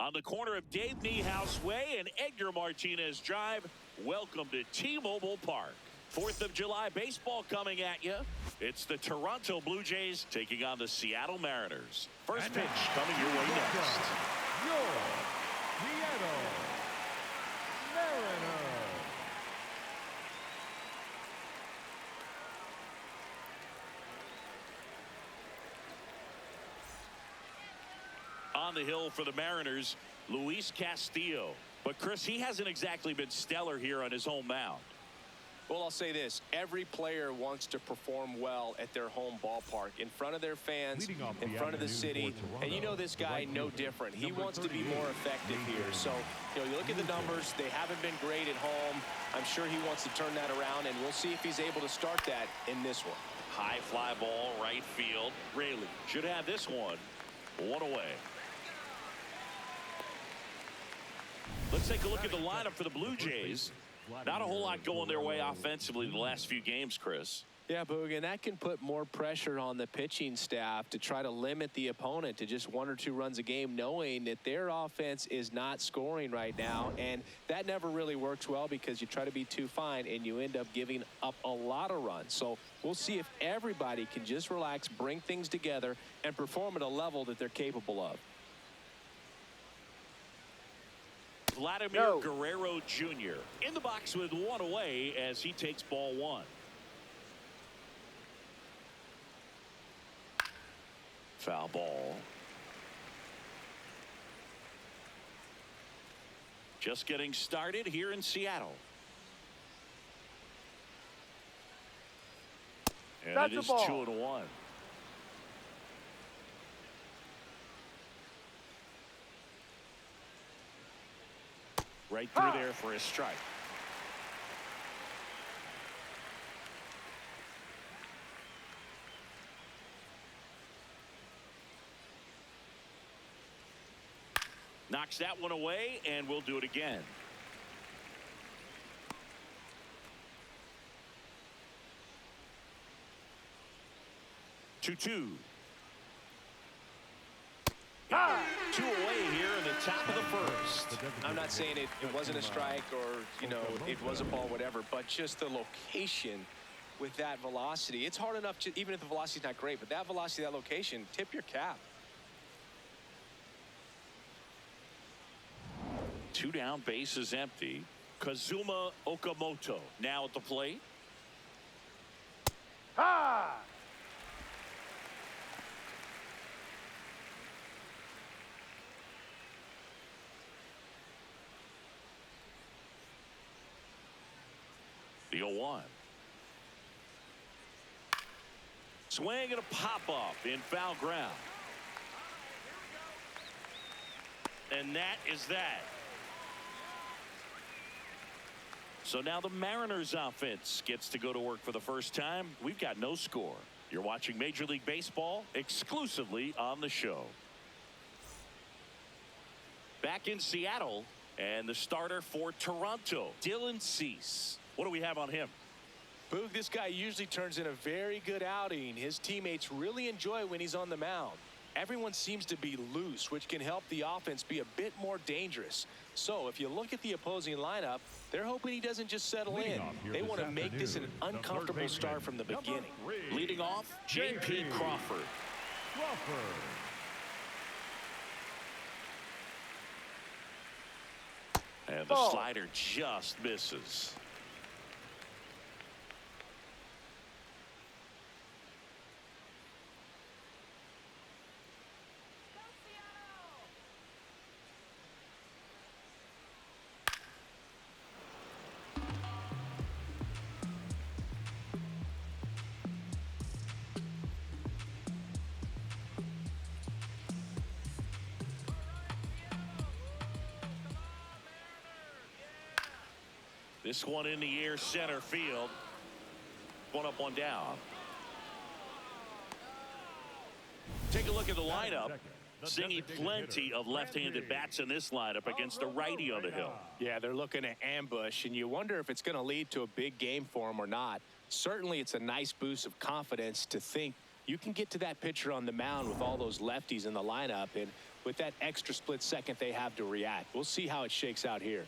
On the corner of Dave Niehaus Way and Edgar Martinez Drive, welcome to T-Mobile Park. 4th of July baseball coming at you. It's the Toronto Blue Jays taking on the Seattle Mariners. First pitch coming your way next. Your Seattle Mariners. On the hill for the Mariners, Luis Castillo. But Chris, he hasn't exactly been stellar here on his home mound. Well, I'll say this. Every player wants to perform well at their home ballpark, in front of their fans, in front of the city. And you know this guy no different. He wants to be more effective here. So, you look at the numbers. They haven't been great at home. I'm sure he wants to turn that around, and we'll see if he's able to start that in this one. High fly ball, right field. Raley should have this one away. Let's take a look at the lineup for the Blue Jays. Not a whole lot going their way offensively the last few games, Chris. Yeah, Boog, and that can put more pressure on the pitching staff to try to limit the opponent to just 1 or 2 runs a game, knowing that their offense is not scoring right now. And that never really works well because you try to be too fine and you end up giving up a lot of runs. So we'll see if everybody can just relax, bring things together, and perform at a level that they're capable of. Vladimir Guerrero Jr. in the box with 1 away as he takes ball 1. Foul ball. Just getting started here in Seattle. And That's it is 2-1. Right through there for a strike. Knocks that one away, and we'll do it again. Two. 2 away here in the top of the first. I'm not saying it wasn't a strike or, it was a ball, whatever, but just the location with that velocity. It's hard enough, even if the velocity's not great, but that velocity, that location, tip your cap. 2 down, base is empty. Kazuma Okamoto now at the plate. The 0-1. Swing and a pop-up in foul ground. And that is that. So now the Mariners offense gets to go to work for the first time. We've got no score. You're watching Major League Baseball exclusively on the show. Back in Seattle, and the starter for Toronto, Dylan Cease. What do we have on him? Boog, this guy usually turns in a very good outing. His teammates really enjoy when he's on the mound. Everyone seems to be loose, which can help the offense be a bit more dangerous. So if you look at the opposing lineup, they're hoping he doesn't just settle in. They want to make this an uncomfortable start from the beginning. Leading off, J.P. Crawford. And the slider just misses. This one in the air, center field. 1 up, 1 down. Take a look at the lineup. Seeing plenty of left-handed bats in this lineup against a righty on the hill. Yeah, they're looking to ambush, and you wonder if it's going to lead to a big game for him or not. Certainly, it's a nice boost of confidence to think you can get to that pitcher on the mound with all those lefties in the lineup. And with that extra split second they have to react. We'll see how it shakes out here.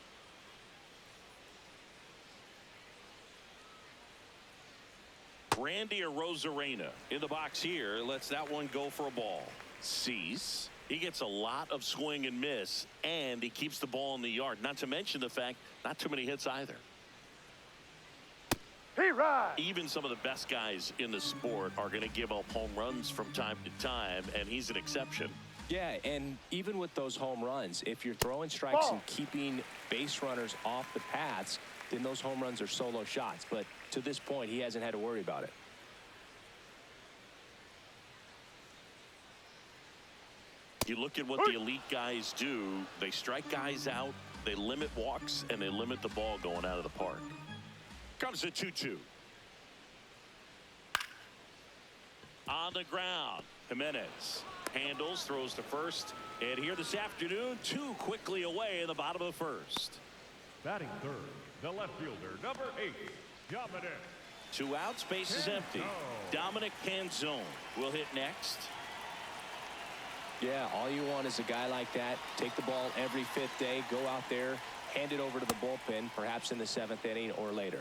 Randy Arozarena in the box here. Lets that one go for a ball. Sees. He gets a lot of swing and miss, and he keeps the ball in the yard. Not to mention the fact, not too many hits either. Even some of the best guys in the sport are going to give up home runs from time to time, and he's an exception. Yeah, and even with those home runs, if you're throwing strikes and keeping base runners off the paths, then those home runs are solo shots. But to this point, he hasn't had to worry about it. You look at what the elite guys do. They strike guys out, they limit walks, and they limit the ball going out of the park. Comes the 2-2. On the ground, Jimenez handles, throws to first, and here this afternoon, 2 quickly away in the bottom of the first. Batting third, the left fielder, number 8, Dominic. 2 outs, base is empty. Dominic Canzone will hit next. Yeah, all you want is a guy like that. Take the ball every 5th day, go out there, hand it over to the bullpen, perhaps in the 7th inning or later.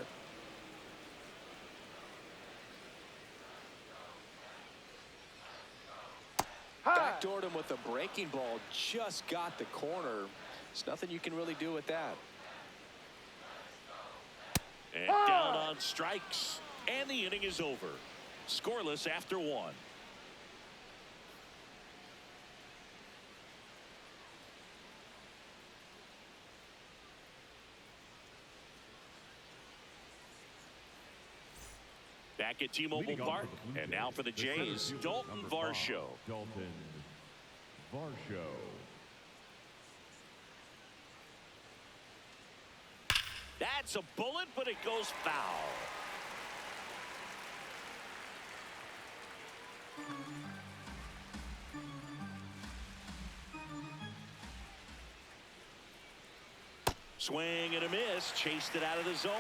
Backdoored him with a breaking ball, just got the corner. There's nothing you can really do with that. And down on strikes, and the inning is over. Scoreless after 1. Back at T-Mobile Park, and now for the Jays, Dalton Varsho. Dalton Varsho. That's a bullet, but it goes foul. Swing and a miss, chased it out of the zone.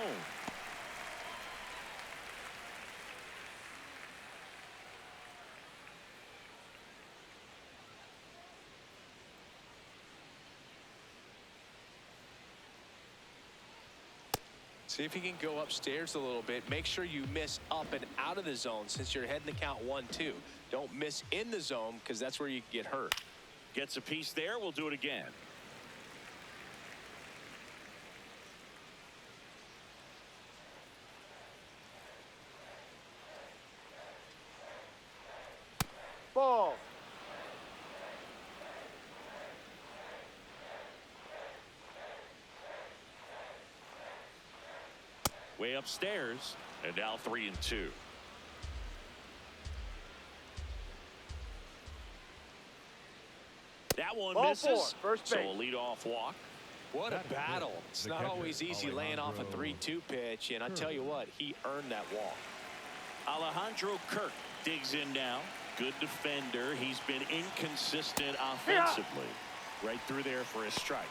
See if you can go upstairs a little bit. Make sure you miss up and out of the zone since you're heading the count 1-2. Don't miss in the zone because that's where you can get hurt. Gets a piece there. We'll do it again. Ball. Way upstairs, and now 3-2. That one Ball misses. 4, first so base. a leadoff walk. What a battle. It's not always easy laying off a 3-2 pitch, and I tell you what, he earned that walk. Alejandro Kirk digs in now. Good defender. He's been inconsistent offensively. Right through there for a strike.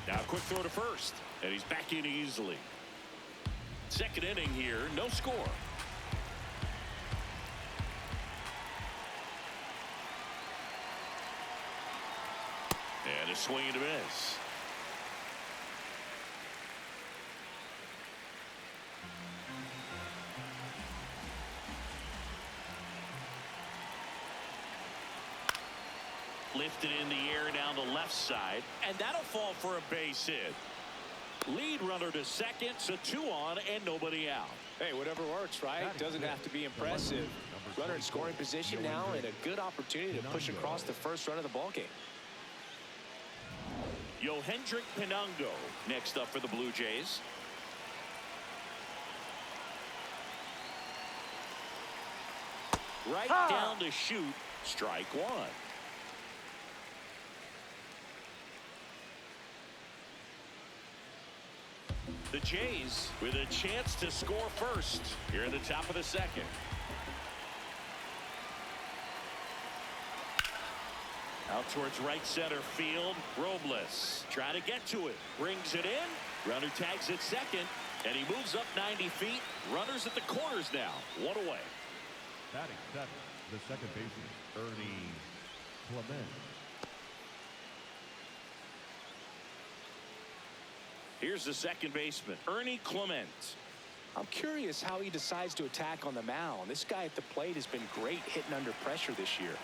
Now quick throw to first, and he's back in easily. Second inning here, no score. And a swing and a miss. Lifted in the air down the left side, and that'll fall for a base hit. Lead runner to second, so 2 on and nobody out. Hey, whatever works, right? Doesn't have to be impressive. Runner in scoring position now, and a good opportunity to push across the first run of the ballgame. Yohendrick Pinango next up for the Blue Jays. Right down to shoot, strike 1. The Jays with a chance to score first here in the top of the second. Out towards right center field. Robles trying to get to it. Brings it in. Runner tags at second. And he moves up 90 feet. Runners at the corners now. One away. Batting seventh, the second baseman, Ernie Clement. Here's the second baseman, Ernie Clement. I'm curious how he decides to attack on the mound. This guy at the plate has been great hitting under pressure this year.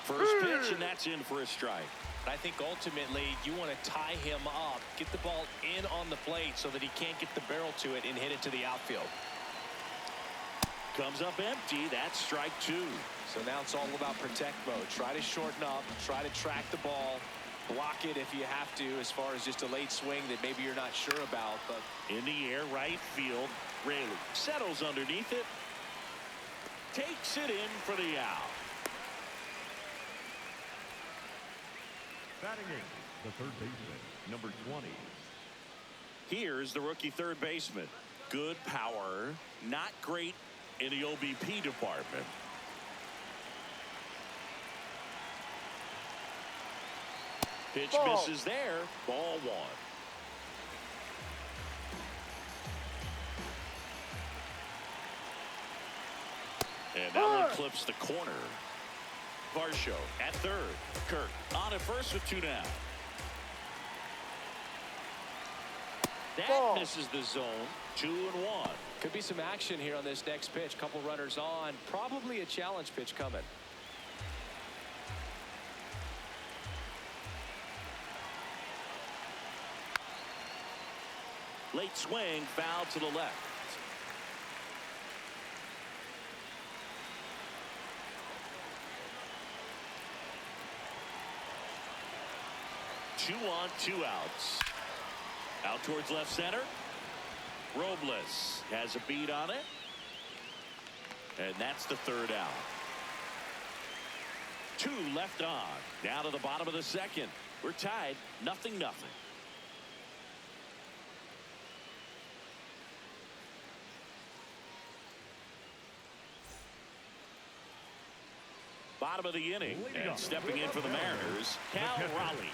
First pitch, and that's in for a strike. I think ultimately you want to tie him up, get the ball in on the plate so that he can't get the barrel to it and hit it to the outfield. Comes up empty. That's strike two. So now it's all about protect mode. Try to shorten up, try to track the ball, block it if you have to, as far as just a late swing that maybe you're not sure about. But in the air, right field. Raley settles underneath it. Takes it in for the out. Batting eighth, the third baseman, number 20. Here's the rookie third baseman. Good power, not great in the OBP department. Pitch misses there. Ball one. And that one clips the corner. Varsho at third. Kirk on at first with two down. That misses the zone. 2-1. could be some action here on this next pitch. Couple runners on. Probably a challenge pitch coming. Late swing, foul to the left. Two on, two outs. Out towards left center. Robles has a beat on it. And that's the third out. Two left on. Down to the bottom of the second. We're tied, 0-0. Bottom of the inning, and stepping in for the Mariners, Cal Raleigh.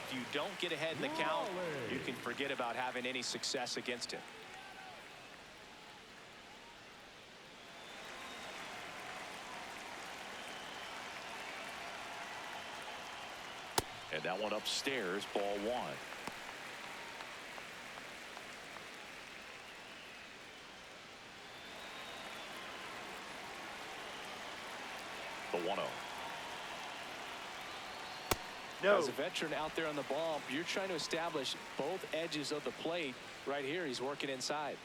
If you don't get ahead in the count, you can forget about having any success against him. And that one upstairs, ball one. The 1-0. No. As a veteran out there on the ball, you're trying to establish both edges of the plate. Right here, he's working inside.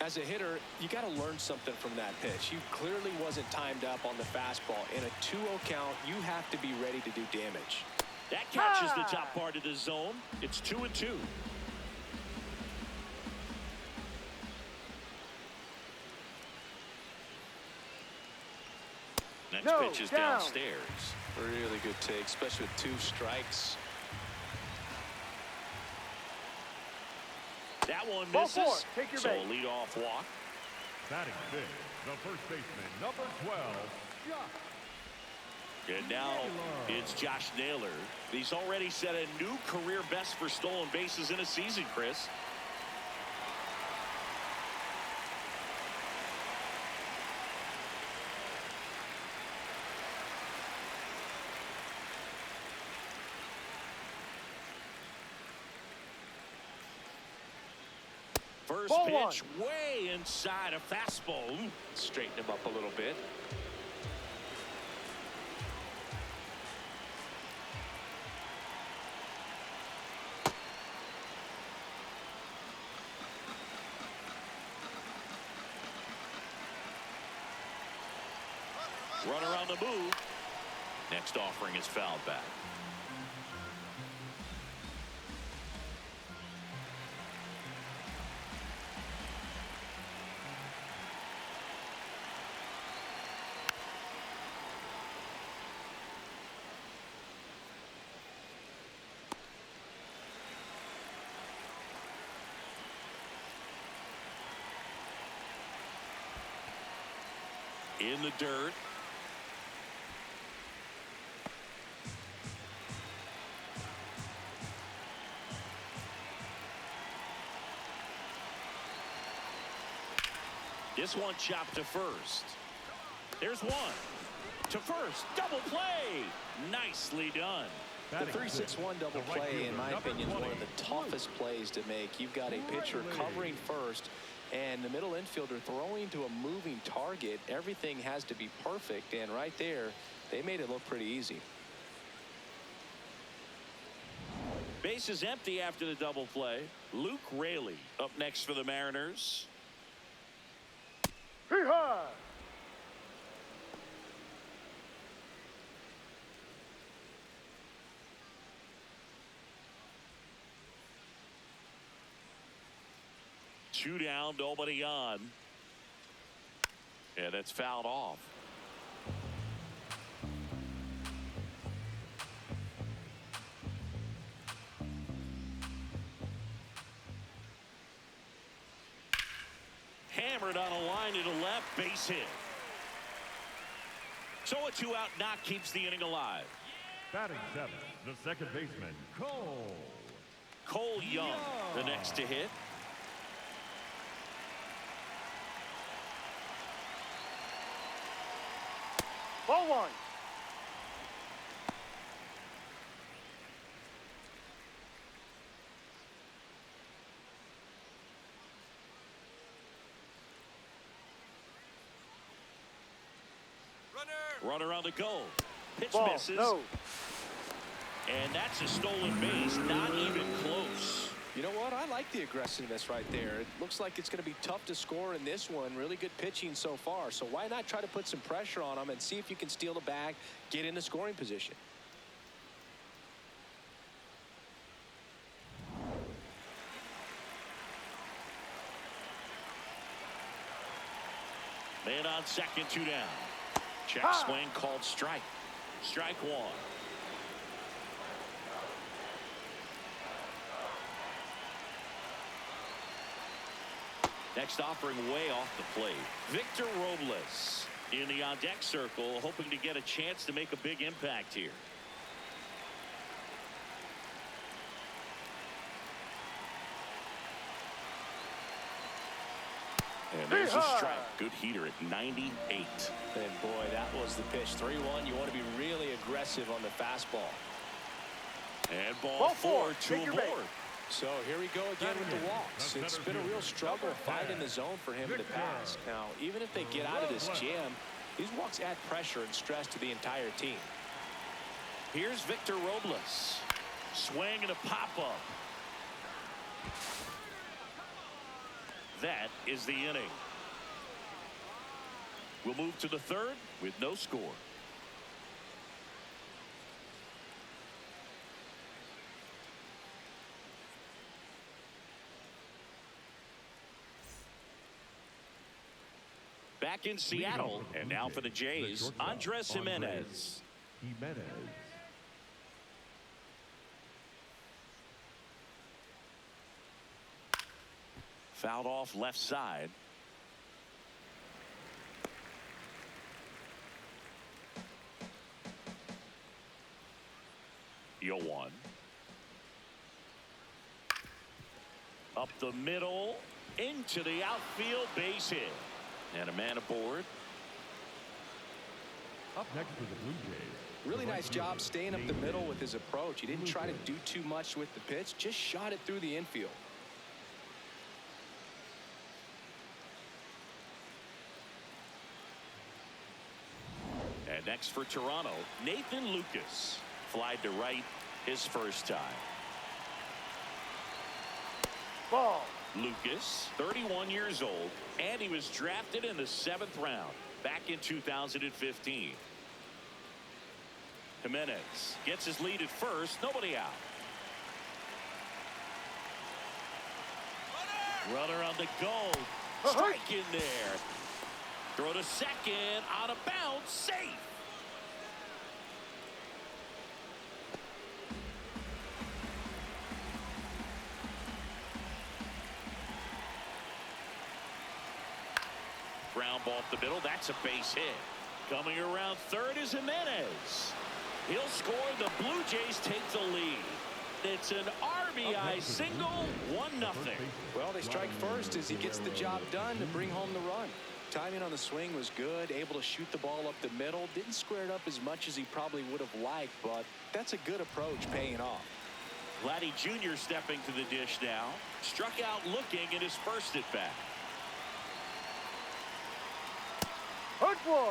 As a hitter, you got to learn something from that pitch. You clearly wasn't timed up on the fastball. In a 2-0 count, you have to be ready to do damage. That catches the top part of the zone. It's 2-2. Next pitch is downstairs. Really good take, especially with 2 strikes. That one misses. Take your so bait. a leadoff walk. Batting fifth, the first baseman, number 12, Josh. And now it's Josh Naylor. He's already set a new career best for stolen bases in a season, Chris. First pitch way inside a fastball. Ooh. Straighten him up a little bit. Runner on the move. Next offering is fouled back. in the dirt. This one chopped to first. There's one. To first. Double play. Nicely done. The 3-6-1 double play, in my opinion, is one of the toughest plays to make. You've got a pitcher covering first and the middle infielder throwing to a moving target. Everything has to be perfect, and right there, they made it look pretty easy. Base is empty after the double play. Luke Raley up next for the Mariners. Hee-haw! Two down, nobody on. And that's fouled off. Hammered on a line to the left, base hit. So a 2-out knock keeps the inning alive. Batting seventh, the second baseman, Cole. Cole Young, the next to hit. Ball one. Runner on the go. Pitch Ball, misses. no. And that's a stolen base. Not even close. You know what? I like the aggressiveness right there. It looks like it's going to be tough to score in this one. Really good pitching so far. So why not try to put some pressure on them and see if you can steal the bag, get into scoring position. Man on second, two down. Check swing called strike. Strike one. Next offering way off the plate. Victor Robles in the on-deck circle, hoping to get a chance to make a big impact here. And there's a strike. Good heater at 98. And boy, that was the pitch. 3-1. You want to be really aggressive on the fastball. And ball four, two aboard. So here we go again with the walks. It's been a real struggle finding the zone for him in the past. Now, even if they get out of this jam, these walks add pressure and stress to the entire team. Here's Victor Robles. Swing and a pop-up. That is the inning. We'll move to the third with no score. Back in Seattle, and now for the Jays, Andres Jimenez. Fouled off left side. Yo one. Up the middle, into the outfield, base hit. And a man aboard. Up next for the Blue Jays. Really nice job staying up the middle with his approach. He didn't try to do too much with the pitch, just shot it through the infield. And next for Toronto, Nathan Lucas. Flied to right his first time. Ball. Lucas, 31 years old, and he was drafted in the 7th round back in 2015. Jimenez gets his lead at first, nobody out. Runner on the go. Strike in there. Throw to second, out of bounds, safe. ground ball up the middle. That's a base hit. Coming around third is Jimenez. He'll score. The Blue Jays take the lead. It's an RBI single, 1-0. Well, they strike first as he gets the job done to bring home the run. Timing on the swing was good, able to shoot the ball up the middle. Didn't square it up as much as he probably would have liked, but that's a good approach, paying off. Vladdy Jr. stepping to the dish now. Struck out looking in his first at bat. Hurt one.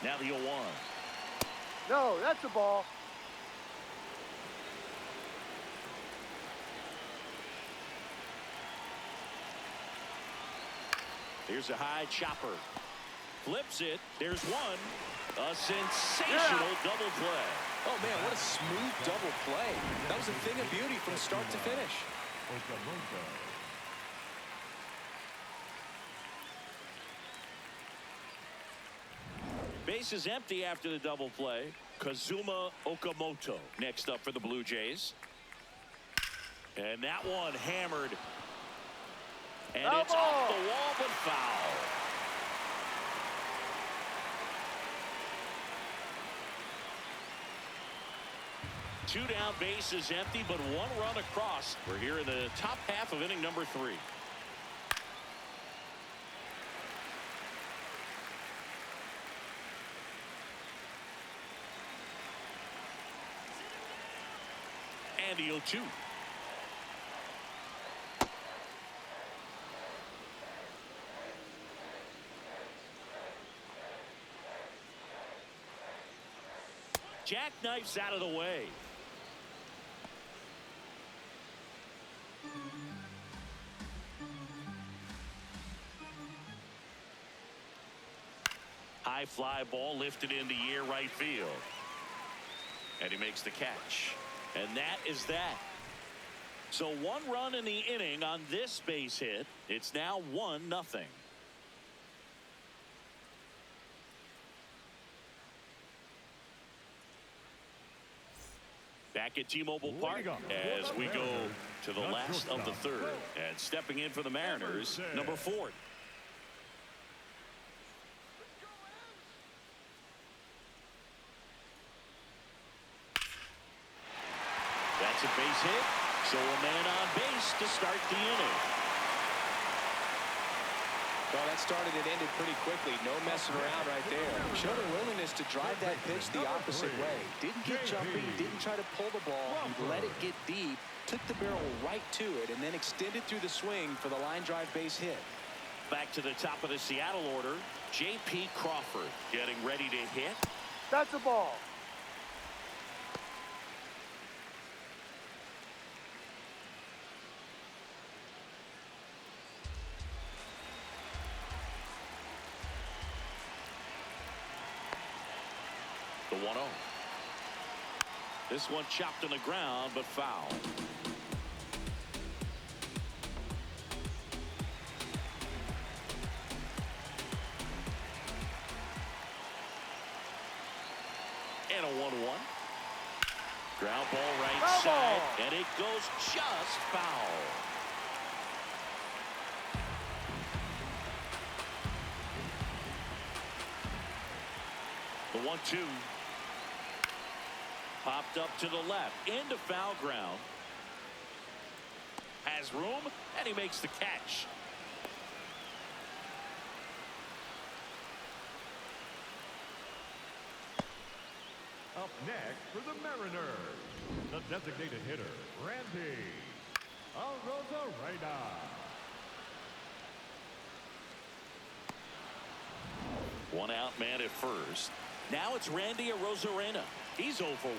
Now the 0-1. No, that's a ball. Here's a high chopper. Flips it. There's one. A sensational double play. Oh, man, what a smooth double play. That was a thing of beauty from start to finish. Base is empty after the double play. Kazuma Okamoto next up for the Blue Jays. And that one hammered. And it's off the wall, but foul. Two down, base is empty, but one run across. We're here in the top half of inning number 3. And the 0-2. Jackknifes out of the way. High fly ball lifted into air right field. And he makes the catch. And that is that. So one run in the inning on this base hit. It's now 1-0. Back at T-Mobile Park as we go to the last of the third. And stepping in for the Mariners, number 4. That's a base hit. So a man on base to start the inning. Well, that started and ended pretty quickly. No messing around right there. Showed a willingness to drive that pitch the opposite way. Didn't get jumping, didn't try to pull the ball. He let it get deep, took the barrel right to it, and then extended through the swing for the line drive base hit. Back to the top of the Seattle order. J.P. Crawford getting ready to hit. That's a ball. The 1-0. This one chopped on the ground, but foul. And a 1-1. Ground ball right side, and it goes just foul. The 1-2. Popped up to the left into foul ground. Has room, and he makes the catch. Up next for the Mariners, the designated hitter, Randy Arozarena. One out man at first. Now it's Randy Arozarena. He's 0 for 1.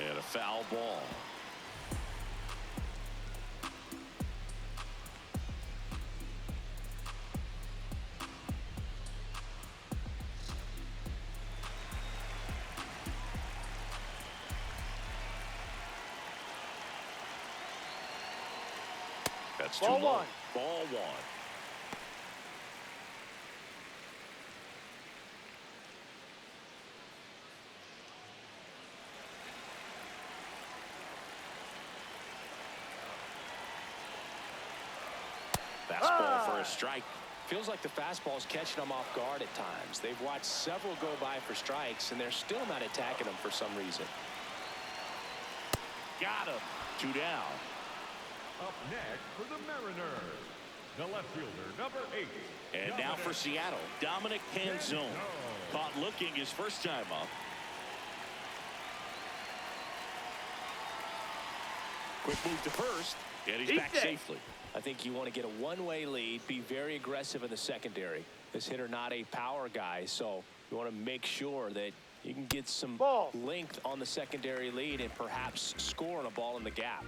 And a foul ball. That's too low. Ball 1. Ball 1. a strike. Feels like the fastball is catching them off guard at times. They've watched several go by for strikes, and they're still not attacking them for some reason. Got him. 2 down. Up next for the Mariners, the left fielder, number 8. And now for Seattle, Dominic Canzone. Caught looking his first time up. Quick move to first, and he's back safely. I think you want to get a one-way lead, be very aggressive in the secondary. This hitter not a power guy, so you want to make sure that you can get some length on the secondary lead and perhaps score on a ball in the gap.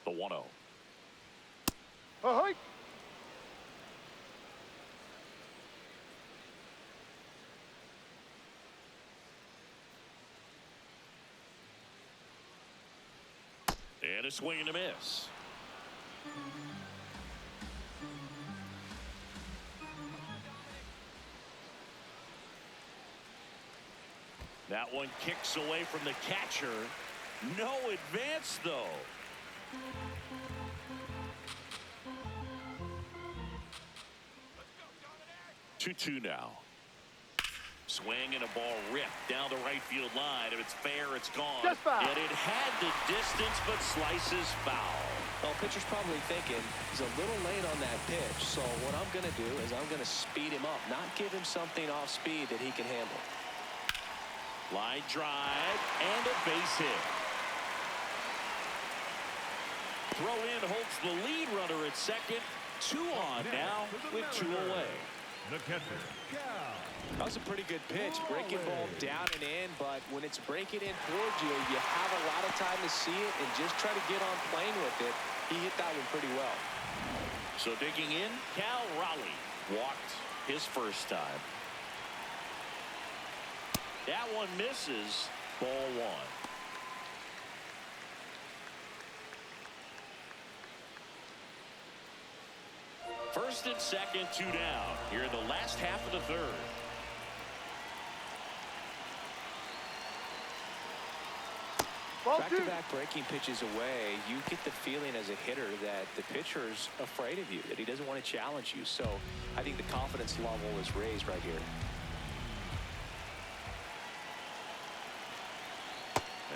The 1-0. Ahoy! And a swing and a miss. That one kicks away from the catcher. No advance, though. 2-2 now. Swing and a ball ripped down the right field line. If it's fair, it's gone. And it had the distance, but slices foul. Well, pitcher's probably thinking he's a little late on that pitch. So what I'm going to do is I'm going to speed him up, not give him something off speed that he can handle. Line drive and a base hit. Throw in holds the lead runner at second. 2 on now with 2 away. The catcher, Cal. That was a pretty good pitch. Breaking ball down and in, but when it's breaking in towards you, you have a lot of time to see it and just try to get on plane with it. He hit that one pretty well. So digging in, Cal Raleigh walked his first time. That one misses. Ball 1. First and second, 2 down here in the last half of the third. Back-to-back breaking pitches away, you get the feeling as a hitter that the pitcher's afraid of you, that he doesn't want to challenge you. So I think the confidence level is raised right here.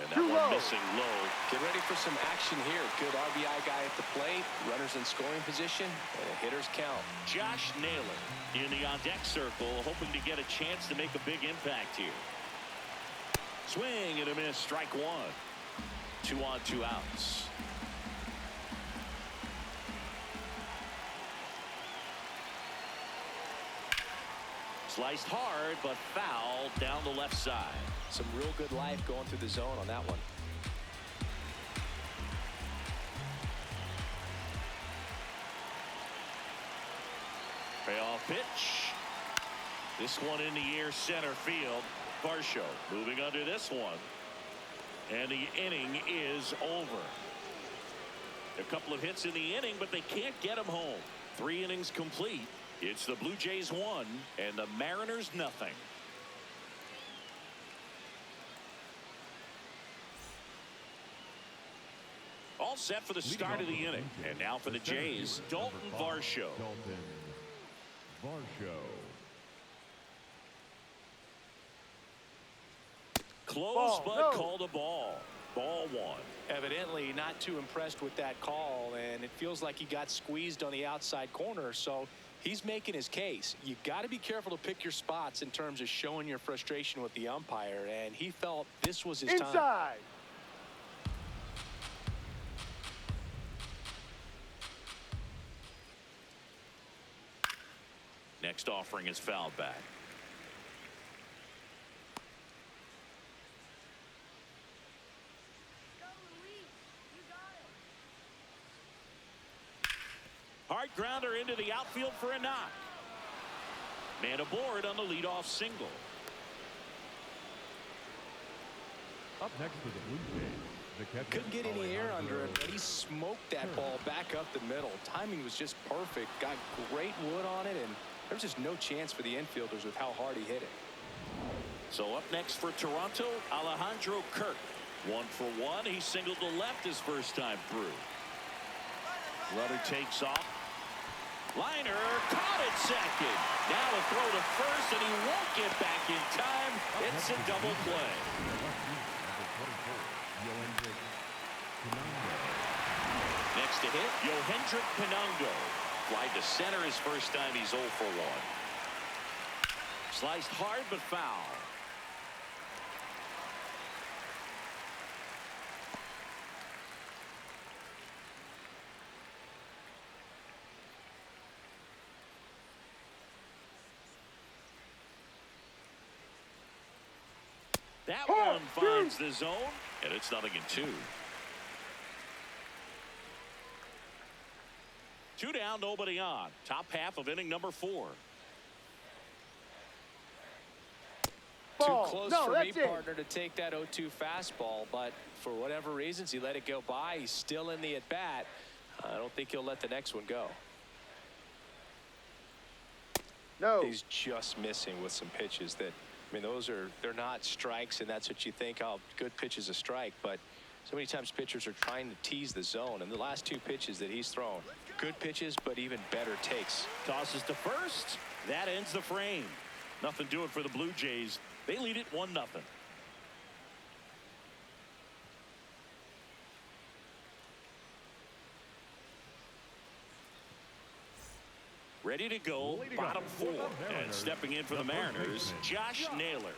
And that one missing low. Get ready for some action here. Good RBI guy at the plate. Runners in scoring position. And the hitters count. Josh Naylor in the on-deck circle, hoping to get a chance to make a big impact here. Swing and a miss. Strike 1. 2 on, 2 outs. Sliced hard, but fouled down the left side. Some real good life going through the zone on that one. Payoff pitch. This one in the air, center field. Varsho moving under this one. And the inning is over. A couple of hits in the inning, but they can't get him home. 3 innings complete. It's the Blue Jays 1 and the Mariners nothing. All set for the start of the inning. And now for the Jays, Dalton Varsho. Dalton Varsho. Close, but called a ball. Ball 1. Evidently not too impressed with that call, and it feels like he got squeezed on the outside corner, so he's making his case. You got to be careful to pick your spots in terms of showing your frustration with the umpire, and he felt this was his time. Next offering is fouled back. Hard grounder into the outfield for a knock. Man aboard on the leadoff single. Up next for the Blue Jays, the catcher. Couldn't get any air under him, but he smoked that ball back up the middle. Timing was just perfect. Got great wood on it, and there's just no chance for the infielders with how hard he hit it. So up next for Toronto, Alejandro Kirk. 1 for 1. He singled to left his first time through. Runner takes off. Liner caught at second. Now a throw to first, and he won't get back in time. It's a double play. Next to hit, Yohendrick Pinungo. Flied to center his first time. He's 0 for 1. Sliced hard but foul. That one finds the zone, and it's 0-2. 2 down, nobody on. Top half of inning number 4. Ball. Too close No, for me, that's it. partner, to take that 0-2 fastball, but for whatever reasons, he let it go by. He's still in the at-bat. I don't think he'll let the next one go. No. He's just missing with some pitches that, I mean, they're not strikes, and that's what you think, oh, good pitch is a strike, but so many times pitchers are trying to tease the zone, and the last 2 pitches that he's thrown, good pitches, but even better takes. Tosses to first. That ends the frame. Nothing doing for the Blue Jays. They lead it 1-0. Ready to go, bottom 4. And stepping in for the Mariners, Josh Naylor.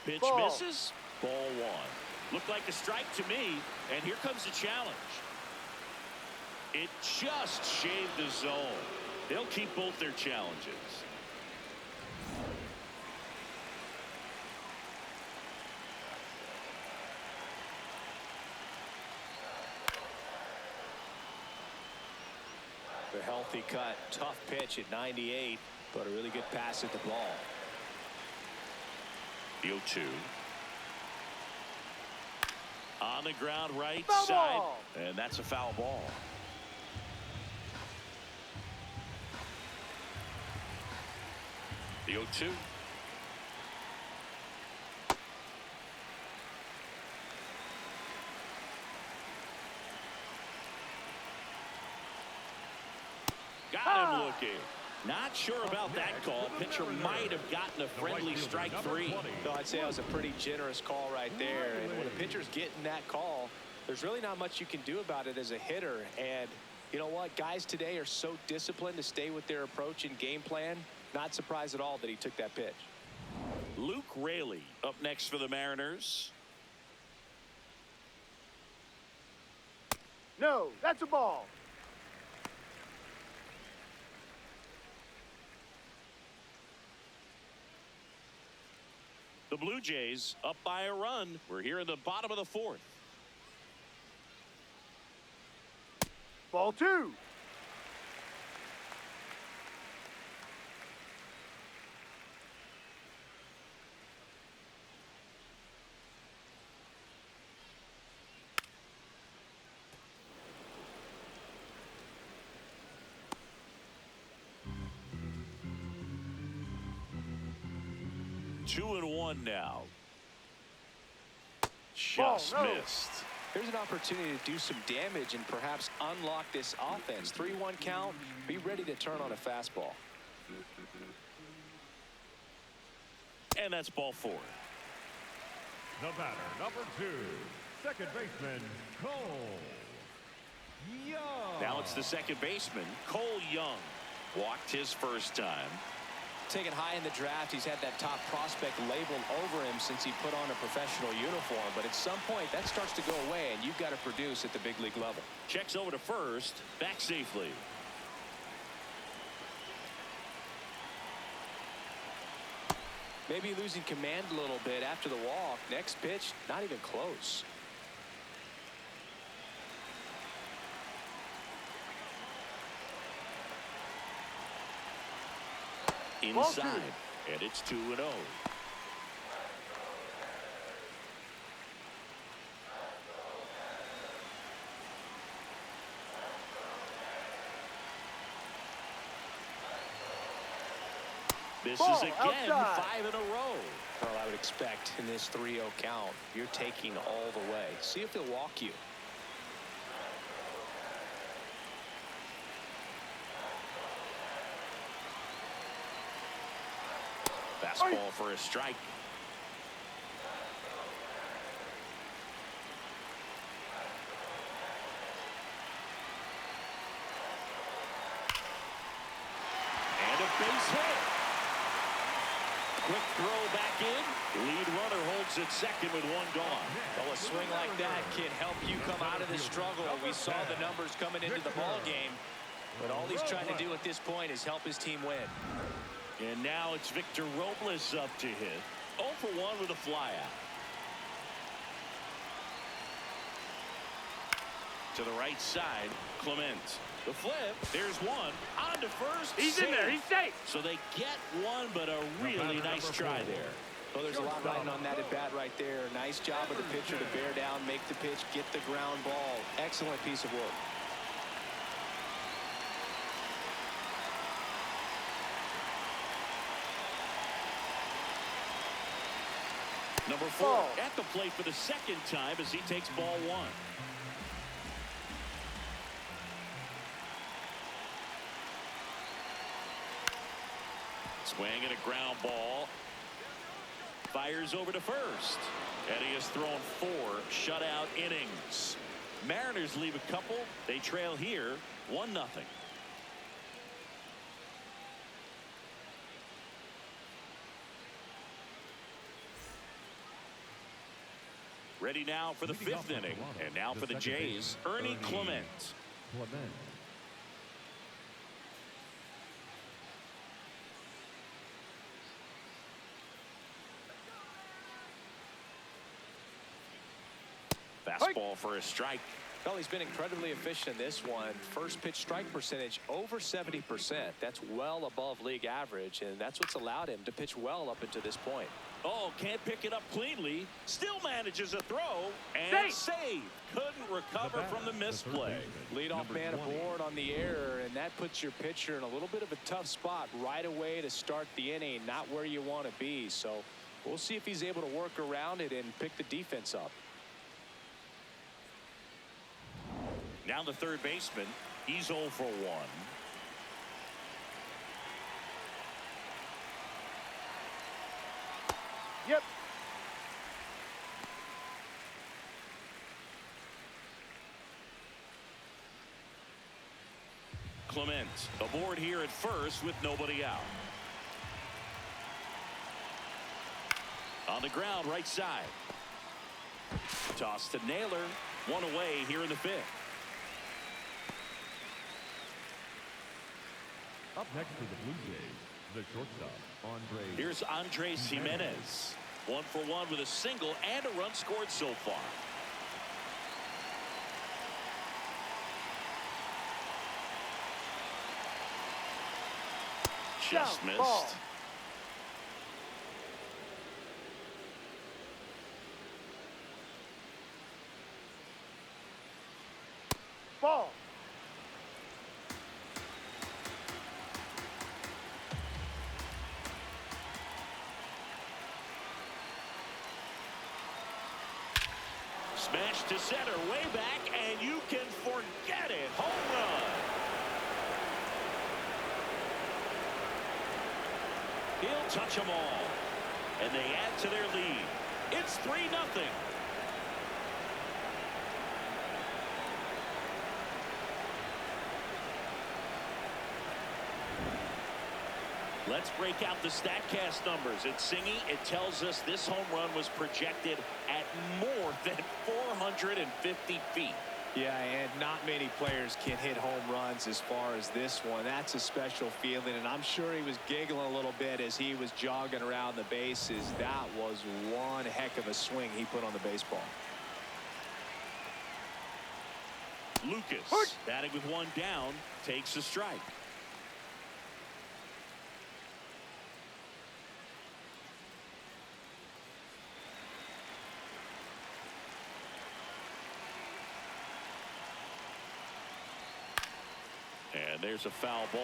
Pitch Ball. misses. Ball 1. Looked like a strike to me, and here comes the challenge. It just shaved the zone. They'll keep both their challenges. The healthy cut, tough pitch at 98, but a really good pass at the ball. The 0-2. On the ground right Foul side. ball. And that's a foul ball. The 0-2. Got him looking. Not sure about that call. Pitcher might have gotten a friendly strike 3. No, I'd say that was a pretty generous call right there. And when a pitcher's getting that call, there's really not much you can do about it as a hitter. And you know what? Guys today are so disciplined to stay with their approach and game plan. Not surprised at all that he took that pitch. Luke Raley up next for the Mariners. No, that's a ball. The Blue Jays up by a run. We're here in the bottom of the 4th. Ball 2. Two and one now. Just Ball, no. missed. Here's an opportunity to do some damage and perhaps unlock this offense. 3-1 count. Be ready to turn on a fastball. And that's ball 4. The batter, number 2, second baseman, Cole Young. Now it's the second baseman, Cole Young. Walked his first time. Taken high in the draft, he's had that top prospect labeled over him since he put on a professional uniform. But at some point, that starts to go away, and you've got to produce at the big league level. Checks over to first, back safely. Maybe losing command a little bit after the walk. Next pitch, not even close. Inside, and it's 2-0. Misses Ball again, outside. 5 in a row. Well, I would expect in this 3-0 count, you're taking all the way. See if he'll walk you. Fastball for a strike. And a base hit. Quick throw back in. Lead runner holds at second with 1 gone. Well, a swing like that can help you come out of the struggle. We saw the numbers coming into the ball game, but all he's trying to do at this point is help his team win. And now it's Victor Robles up to hit. 0 for 1 with a flyout. To the right side, Clement. The flip, there's one. On to first. He's in there. He's safe. So they get one, but a really nice try there. Well, there's a lot riding on that at bat right there. Nice job of the pitcher to bear down, make the pitch, get the ground ball. Excellent piece of work. Number 4 at the plate for the second time as he takes ball 1. Swing and a ground ball. Fires over to first. And he has thrown 4 shutout innings. Mariners leave a couple. They trail here 1-0. Ready now for the 5th inning. And now for the Jays, Ernie Clement. Fastball for a strike. Well, he's been incredibly efficient in this one. First pitch strike percentage over 70%. That's well above league average, and that's what's allowed him to pitch well up until this point. Oh, can't pick it up cleanly. Still manages a throw and save. Couldn't recover from the misplay. Leadoff man aboard on the error, and that puts your pitcher in a little bit of a tough spot right away to start the inning. Not where you want to be. So we'll see if he's able to work around it and pick the defense up. Now the third baseman. He's 0 for 1. Yep. Clement aboard here at first with nobody out. On the ground, right side. Toss to Naylor. 1 away here in the 5th. Up next for the Blue Jays, the shortstop, Andres. Here's Andres Jimenez. 1 for 1 with a single and a run scored so far. Just missed. Ball. Ball. Smash to center, way back, and you can forget it. Home run. He'll touch them all. And they add to their lead. It's 3-0. Let's break out the StatCast numbers. At Singy, it tells us this home run was projected at more than 450 feet. Yeah, and not many players can hit home runs as far as this one. That's a special feeling, and I'm sure he was giggling a little bit as he was jogging around the bases. That was one heck of a swing he put on the baseball. Lucas, batting with 1 down, takes a strike. And there's a foul ball.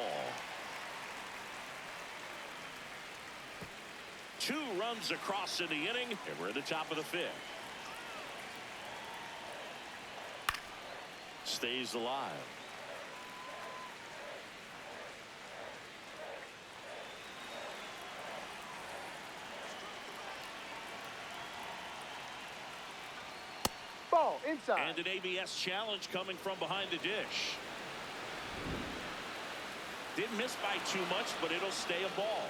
2 runs across in the inning, and we're at the top of the 5th. Stays alive. Ball inside. And an ABS challenge coming from behind the dish. Didn't miss by too much, but it'll stay a ball.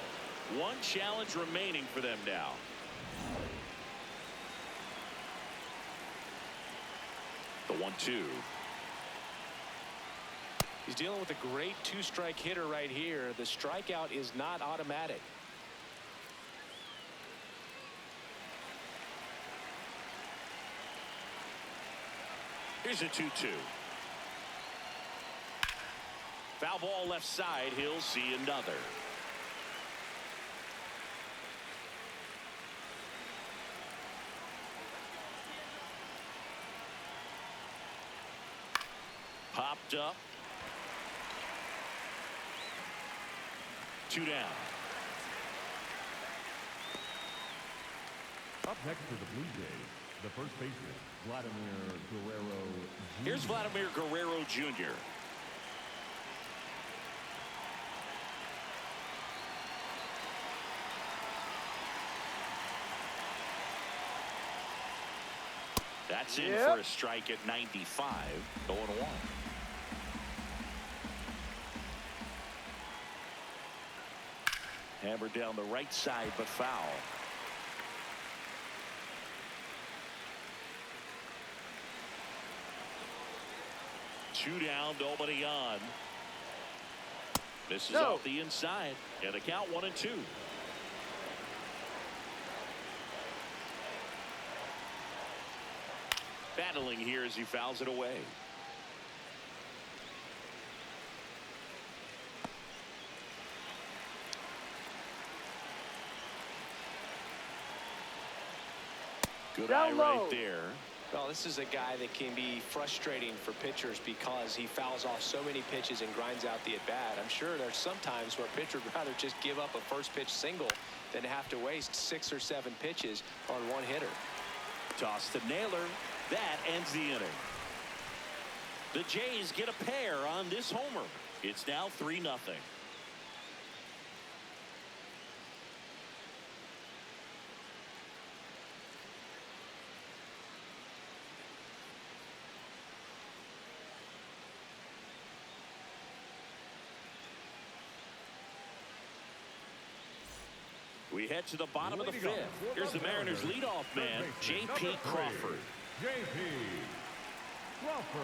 1 challenge remaining for them now. The 1-2. He's dealing with a great 2-strike hitter right here. The strikeout is not automatic. Here's a 2-2. Foul ball left side. He'll see another. Popped up. 2 down. Up next for the Blue Jays, the first baseman, Vladimir Guerrero Jr. Here's Vladimir Guerrero Jr. That's in for a strike at 95. 0-1. Hammered down the right side, but foul. Two down, nobody on. Misses off the inside, and the count 1-2. Battling here as he fouls it away. Good eye right there. Well, this is a guy that can be frustrating for pitchers because he fouls off so many pitches and grinds out the at-bat. I'm sure there's some times where a pitcher would rather just give up a first pitch single than have to waste 6 or 7 pitches on one hitter. Toss to Naylor. That ends the inning. The Jays get a pair on this homer. It's now 3-0. We head to the bottom of the 5th. Here's the Mariners leadoff man, J.P. Crawford. J.P. Crawford.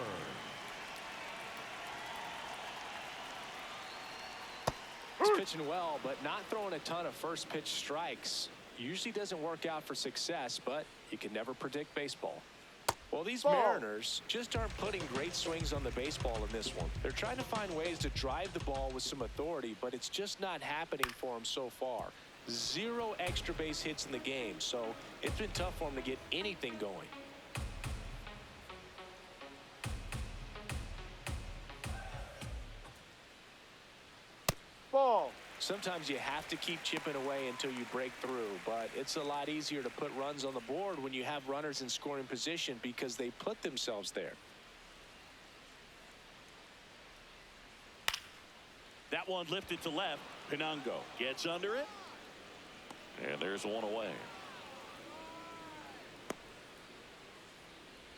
He's pitching well, but not throwing a ton of first pitch strikes. Usually doesn't work out for success, but you can never predict baseball. Well, these Mariners just aren't putting great swings on the baseball in this one. They're trying to find ways to drive the ball with some authority, but it's just not happening for them so far. 0 extra base hits in the game, so it's been tough for them to get anything going. Ball. Sometimes you have to keep chipping away until you break through, but it's a lot easier to put runs on the board when you have runners in scoring position because they put themselves there. That one lifted to left. Pinango gets under it. And there's one away.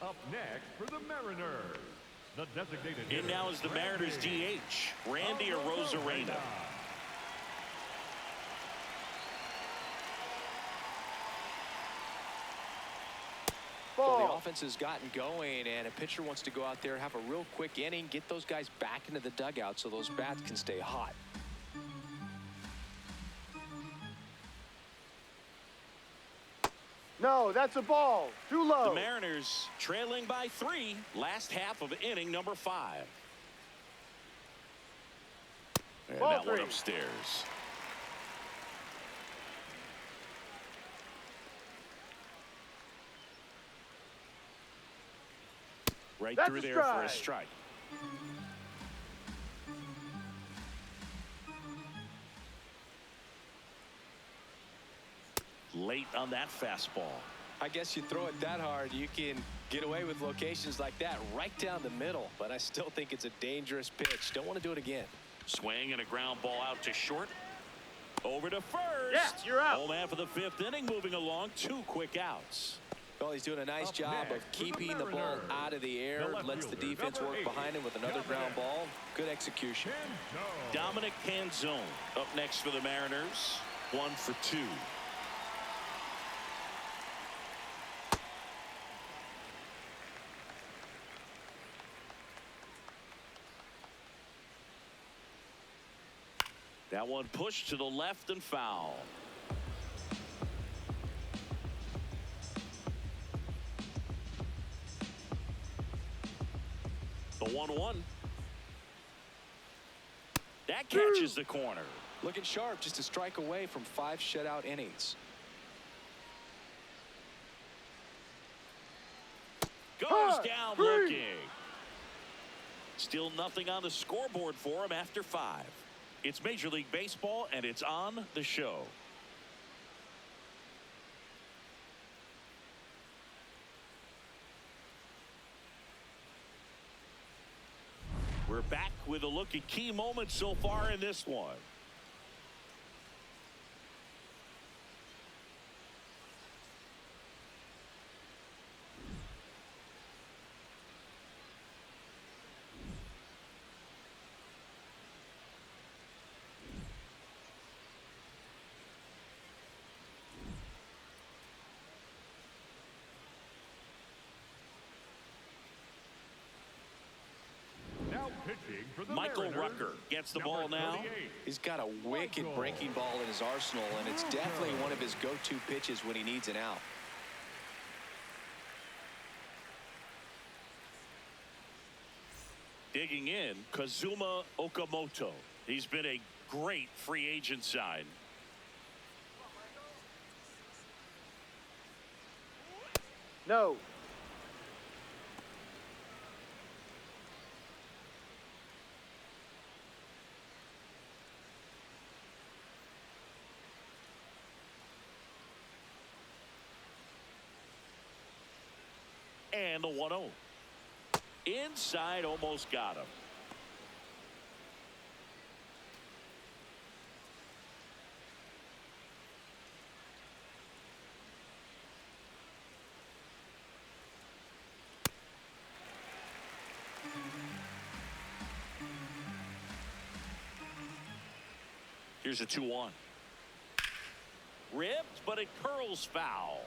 Up next for the Mariners, the designated hitter. In now is the Mariners DH, Randy Arozarena. Well, the offense has gotten going, and a pitcher wants to go out there, have a real quick inning, get those guys back into the dugout so those bats can stay hot. No, that's a ball. Too low. The Mariners trailing by 3, last half of inning number 5. And Ball that 3. one upstairs. Right That's through a there for a strike. strike. late on that fastball. I guess you throw it that hard, you can get away with locations like that right down the middle. But I still think it's a dangerous pitch. Don't want to do it again. Swing and a ground ball out to short. Over to first. Yeah, you're out. Home man for the 5th inning, moving along. 2 quick outs. Well, he's doing a nice job of keeping the ball out of the air. Lets the defense work behind him with another ground ball. Good execution. Dominic Canzone up next for the Mariners. 1 for 2. That one pushed to the left and foul. The 1-1. That catches the corner. Looking sharp, just a strike away from 5 shutout innings. Goes down looking. Still nothing on the scoreboard for him after 5. It's Major League Baseball, and it's on the show. We're back with a look at key moments so far in this one. Pitching for the Michael Mariners, Rucker gets the ball now. 38. He's got a wicked breaking ball in his arsenal, and it's definitely one of his go-to pitches when he needs an out. Digging in, Kazuma Okamoto. He's been a great free agent sign. No. And the 1-0. Inside, almost got him. Here's a 2-1. Ripped, but it curls foul.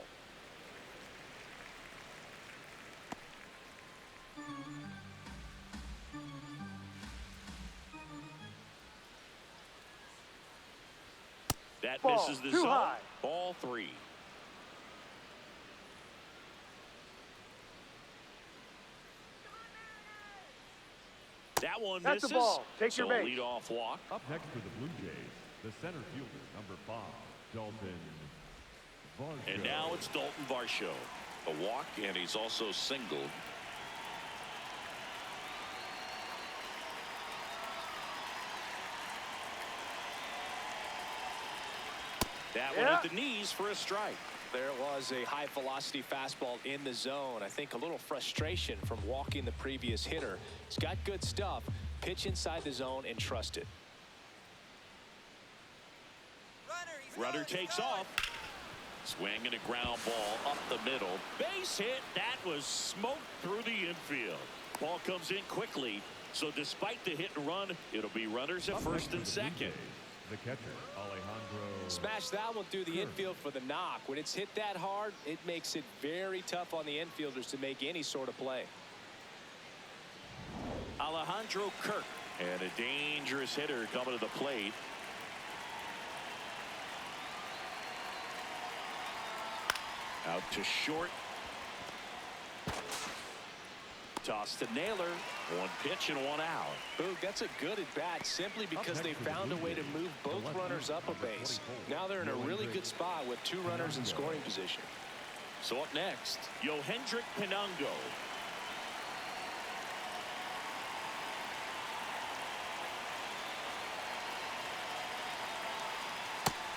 That Ball, misses the too zone. high. Ball 3. That one That's misses. the ball. Take so your base. lead off walk. Up next for the Blue Jays, the center fielder, number 5, Dalton Varsho. And now it's Dalton Varsho. A walk, and he's also singled. That one at the knees for a strike. There was a high velocity fastball in the zone. I think a little frustration from walking the previous hitter. He's got good stuff. Pitch inside the zone and trust it. Runner takes off. Swing and a ground ball up the middle. Base hit. That was smoked through the infield. Ball comes in quickly. So despite the hit and run, it'll be runners at first and second. The catcher, Alejandro. Smash that one through the infield for the knock. When it's hit that hard, it makes it very tough on the infielders to make any sort of play. Alejandro Kirk, and a dangerous hitter coming to the plate. Out to short. Toss to Naylor. 1 pitch and 1 out. Boog, that's a good at bat simply because they found a way to move both runners up a base. Now they're in a really good spot with 2 runners in scoring position. So up next, Yohendrick Pinango.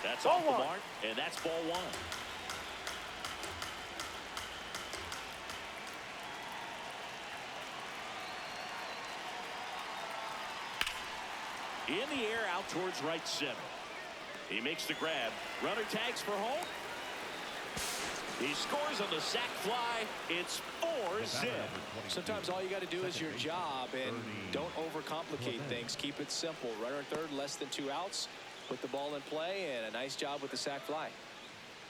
That's off the mark, and that's ball 1. In the air out towards right center. He makes the grab. Runner tags for home. He scores on the sac fly. It's 4-zip. Sometimes all you got to do is your job and don't overcomplicate things. Keep it simple. Runner at third, less than 2 outs. Put the ball in play, and a nice job with the sac fly.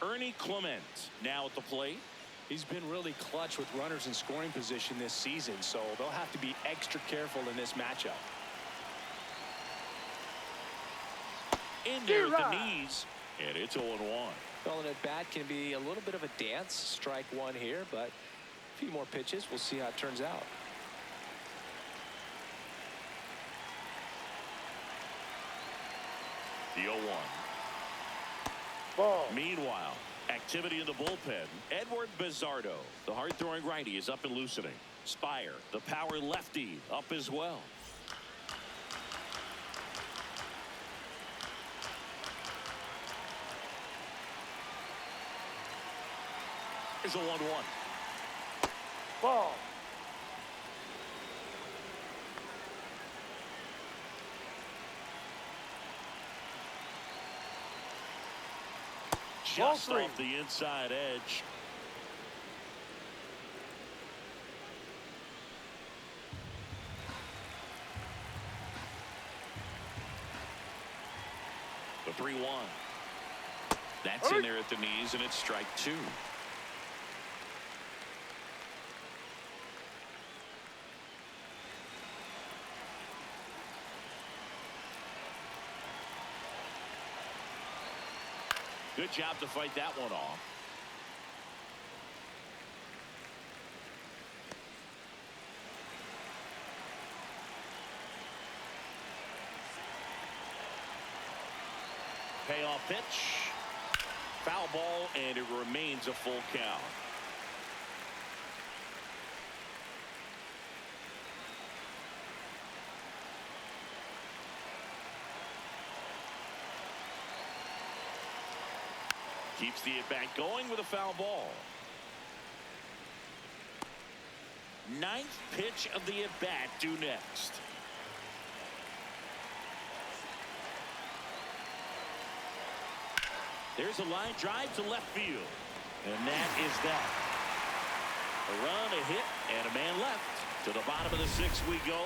Ernie Clement now at the plate. He's been really clutch with runners in scoring position this season, so they'll have to be extra careful in this matchup. In there at the knees, and it's 0-1. Well, an at-bat can be a little bit of a dance. Strike one here, but a few more pitches. We'll see how it turns out. The 0-1. Ball. Meanwhile, activity in the bullpen. Edward Bizzardo, the hard-throwing righty, is up and loosening. Spire, the power lefty, up as well. Here's a 1-1. Ball. Just off the inside edge. The 3-1. That's in there at the knees, and it's strike 2. Good job to fight that one off. Payoff pitch. Foul ball, and it remains a full count. Keeps the at-bat going with a foul ball. 9th pitch of the at-bat due next. There's a line drive to left field. And that is that. A run, a hit, and a man left. To the bottom of the 6th we go.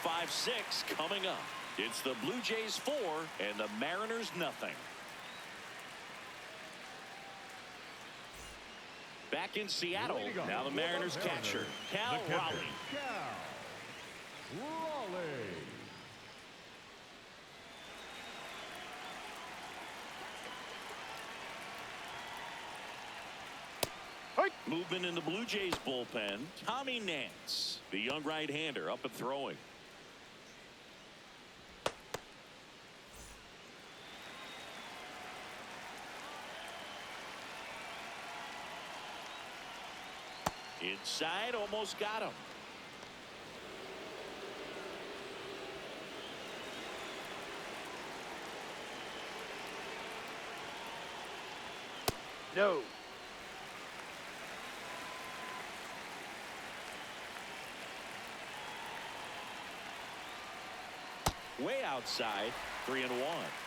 4-5-6 coming up. It's the Blue Jays 4 and the Mariners nothing. Back in Seattle, now the Mariners catcher, Cal Raleigh. Movement in the Blue Jays bullpen. Tommy Nance, the young right-hander, up and throwing. Inside, almost got him. No. Way outside, 3-1.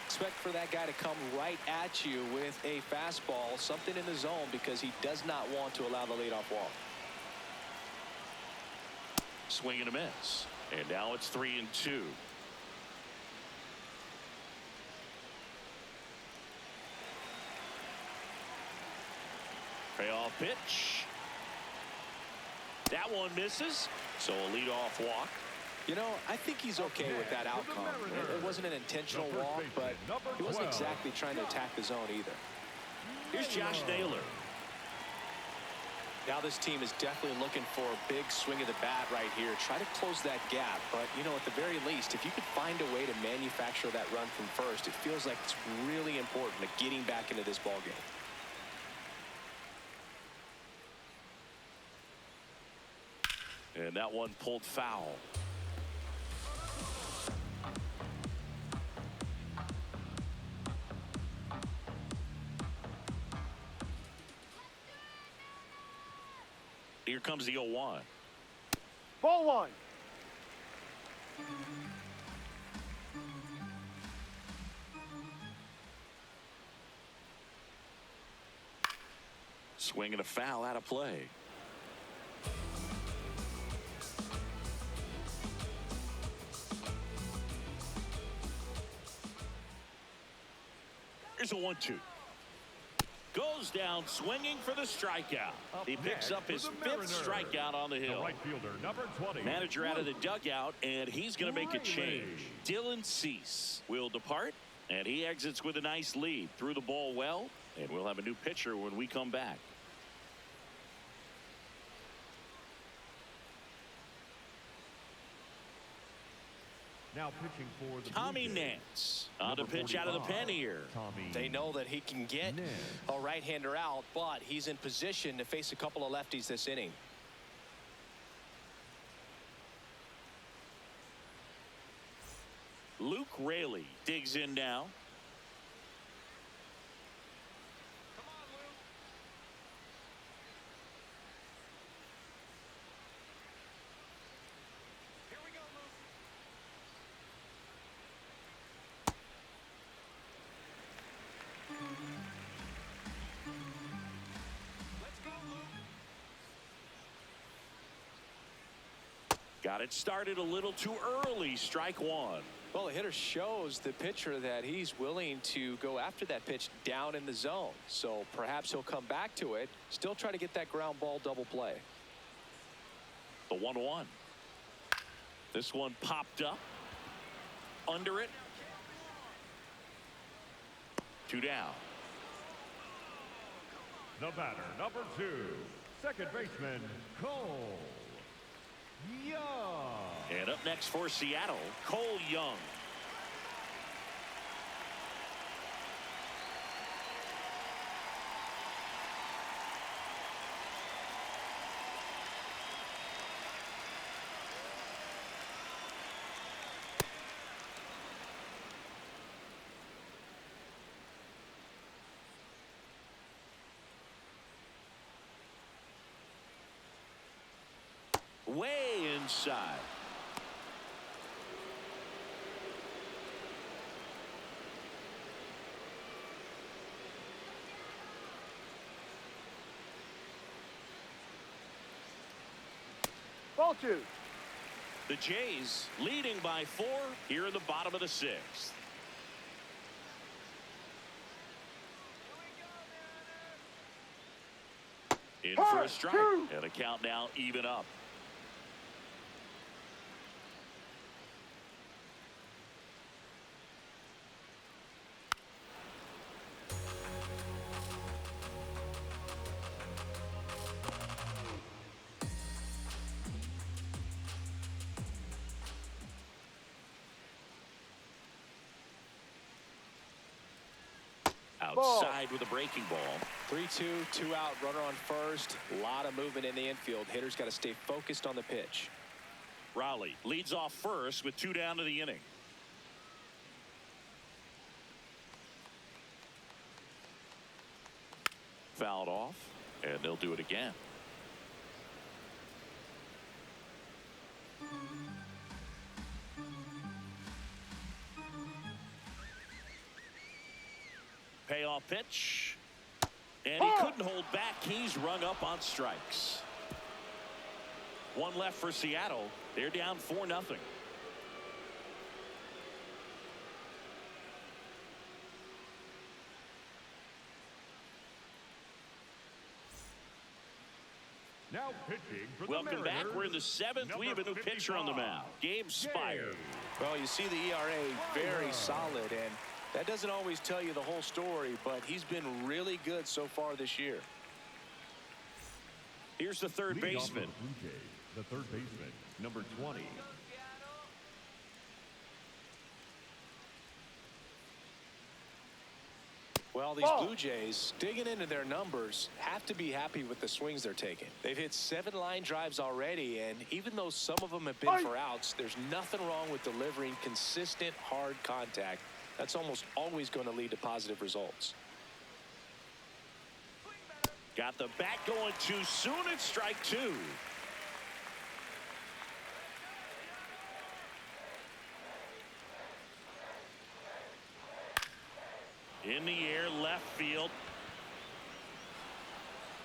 Expect for that guy to come right at you with a fastball, something in the zone, because he does not want to allow the leadoff walk. Swing and a miss. And now it's 3-2. Payoff pitch. That one misses. So a leadoff walk. You know, I think he's okay with that outcome. It wasn't an intentional walk, but he wasn't exactly trying to attack the zone either. Here's Josh Naylor. Now this team is definitely looking for a big swing of the bat right here. Try to close that gap, but you know, at the very least, if you could find a way to manufacture that run from first, it feels like it's really important to getting back into this ball game. And that one pulled foul. Here comes the 0-1. Ball 1. Swing and a foul out of play. Here's a 1-2. Goes down swinging for the strikeout. He picks up his fifth strikeout on the hill. The right fielder, number 20. Manager out of the dugout, and he's going to make a change. Dylan Cease will depart, and he exits with a nice lead. Threw the ball well, and we'll have a new pitcher when we come back. Now pitching for the Tommy Blue Jays. Nance on to pitch out of the pen here. They know that he can get a right-hander out, but he's in position to face a couple of lefties this inning. Luke Raley digs in now. Got it started a little too early. Strike one. Well, the hitter shows the pitcher that he's willing to go after that pitch down in the zone. So perhaps he'll come back to it. Still try to get that ground ball double play. The 1-1. This one popped up. Under it. 2 down. The batter, number 2. Second baseman, Cole Young. And up next for Seattle, Cole Young. Way inside. Ball 2. The Jays leading by 4 here in the bottom of the 6th. In for a strike. And a count now even up. Outside with a breaking ball. 3-2, 2 out, runner on first. A lot of movement in the infield. Hitter's got to stay focused on the pitch. Raleigh leads off first with 2 down to the inning. Fouled off, and they'll do it again. Payoff pitch. And he couldn't hold back. He's rung up on strikes. 1 left for Seattle. They're down 4-0. Now pitching for the Welcome back. Mariners, We're in the 7th. We have a new pitcher on the mound. Gabe Spire. Well, you see the ERA very solid, and that doesn't always tell you the whole story, but he's been really good so far this year. Here's the third Leading off baseman. for the Blue Jays, the third baseman, number 20. Well, these Blue Jays, digging into their numbers, have to be happy with the swings they're taking. They've hit 7 line drives already, and even though some of them have been for outs, there's nothing wrong with delivering consistent, hard contact. That's almost always going to lead to positive results. Got the bat going too soon. It's strike 2. In the air, left field.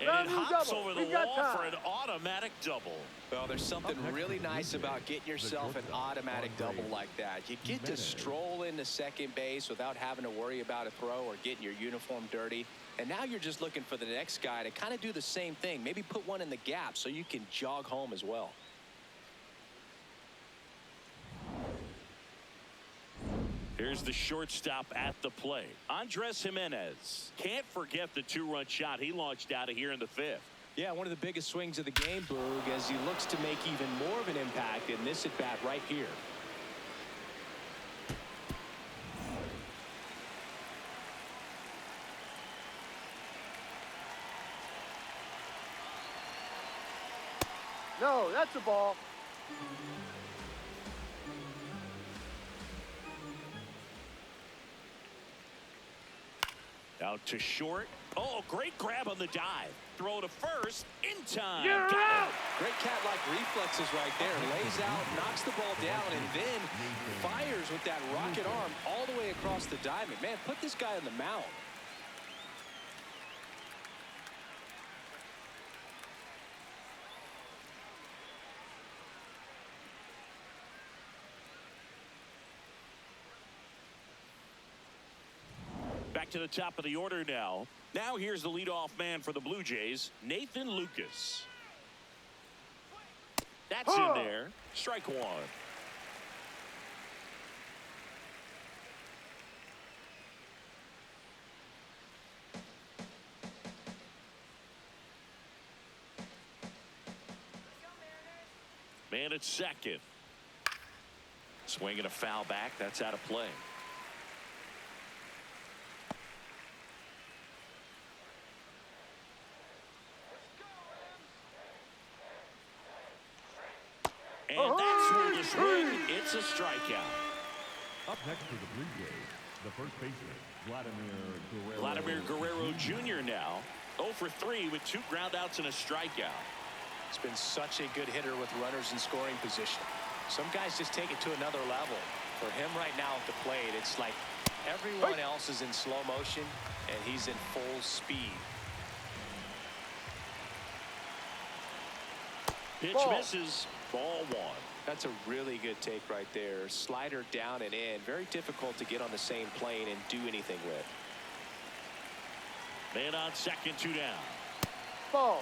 And Round it you hops double. over the We've got wall time. for an automatic double. Well, there's something really nice about getting yourself an automatic double like that. You get to stroll into second base without having to worry about a throw or getting your uniform dirty. And now you're just looking for the next guy to kind of do the same thing. Maybe put one in the gap so you can jog home as well. Here's the shortstop at the plate. Andres Jimenez. Can't forget the two-run shot he launched out of here in the fifth. Yeah, one of the biggest swings of the game, Boog, as he looks to make even more of an impact in this at-bat right here. No, that's a ball. Out to short. Oh, great grab on the dive. Throw to first in time. You're Got out. it. Great cat-like reflexes right there. Lays out, knocks the ball down, and then fires with that rocket arm all the way across the diamond. Man, put this guy on the mound. Back to the top of the order now. Now here's the leadoff man for the Blue Jays, Nathan Lucas. That's in there. Strike one. Man at second. Swinging a foul back. That's out of play. And that's where the swing. It's a strikeout. Up next for the Blue Jays, the first baseman, Vladimir Guerrero Jr. now 0 for 3 with 2 groundouts and a strikeout. He's been such a good hitter with runners in scoring position. Some guys just take it to another level. For him right now at the plate, it's like everyone else is in slow motion and he's in full speed. Pitch misses. Ball one. That's a really good take right there. Slider down and in. Very difficult to get on the same plane and do anything with. Man on second, 2 down. Ball.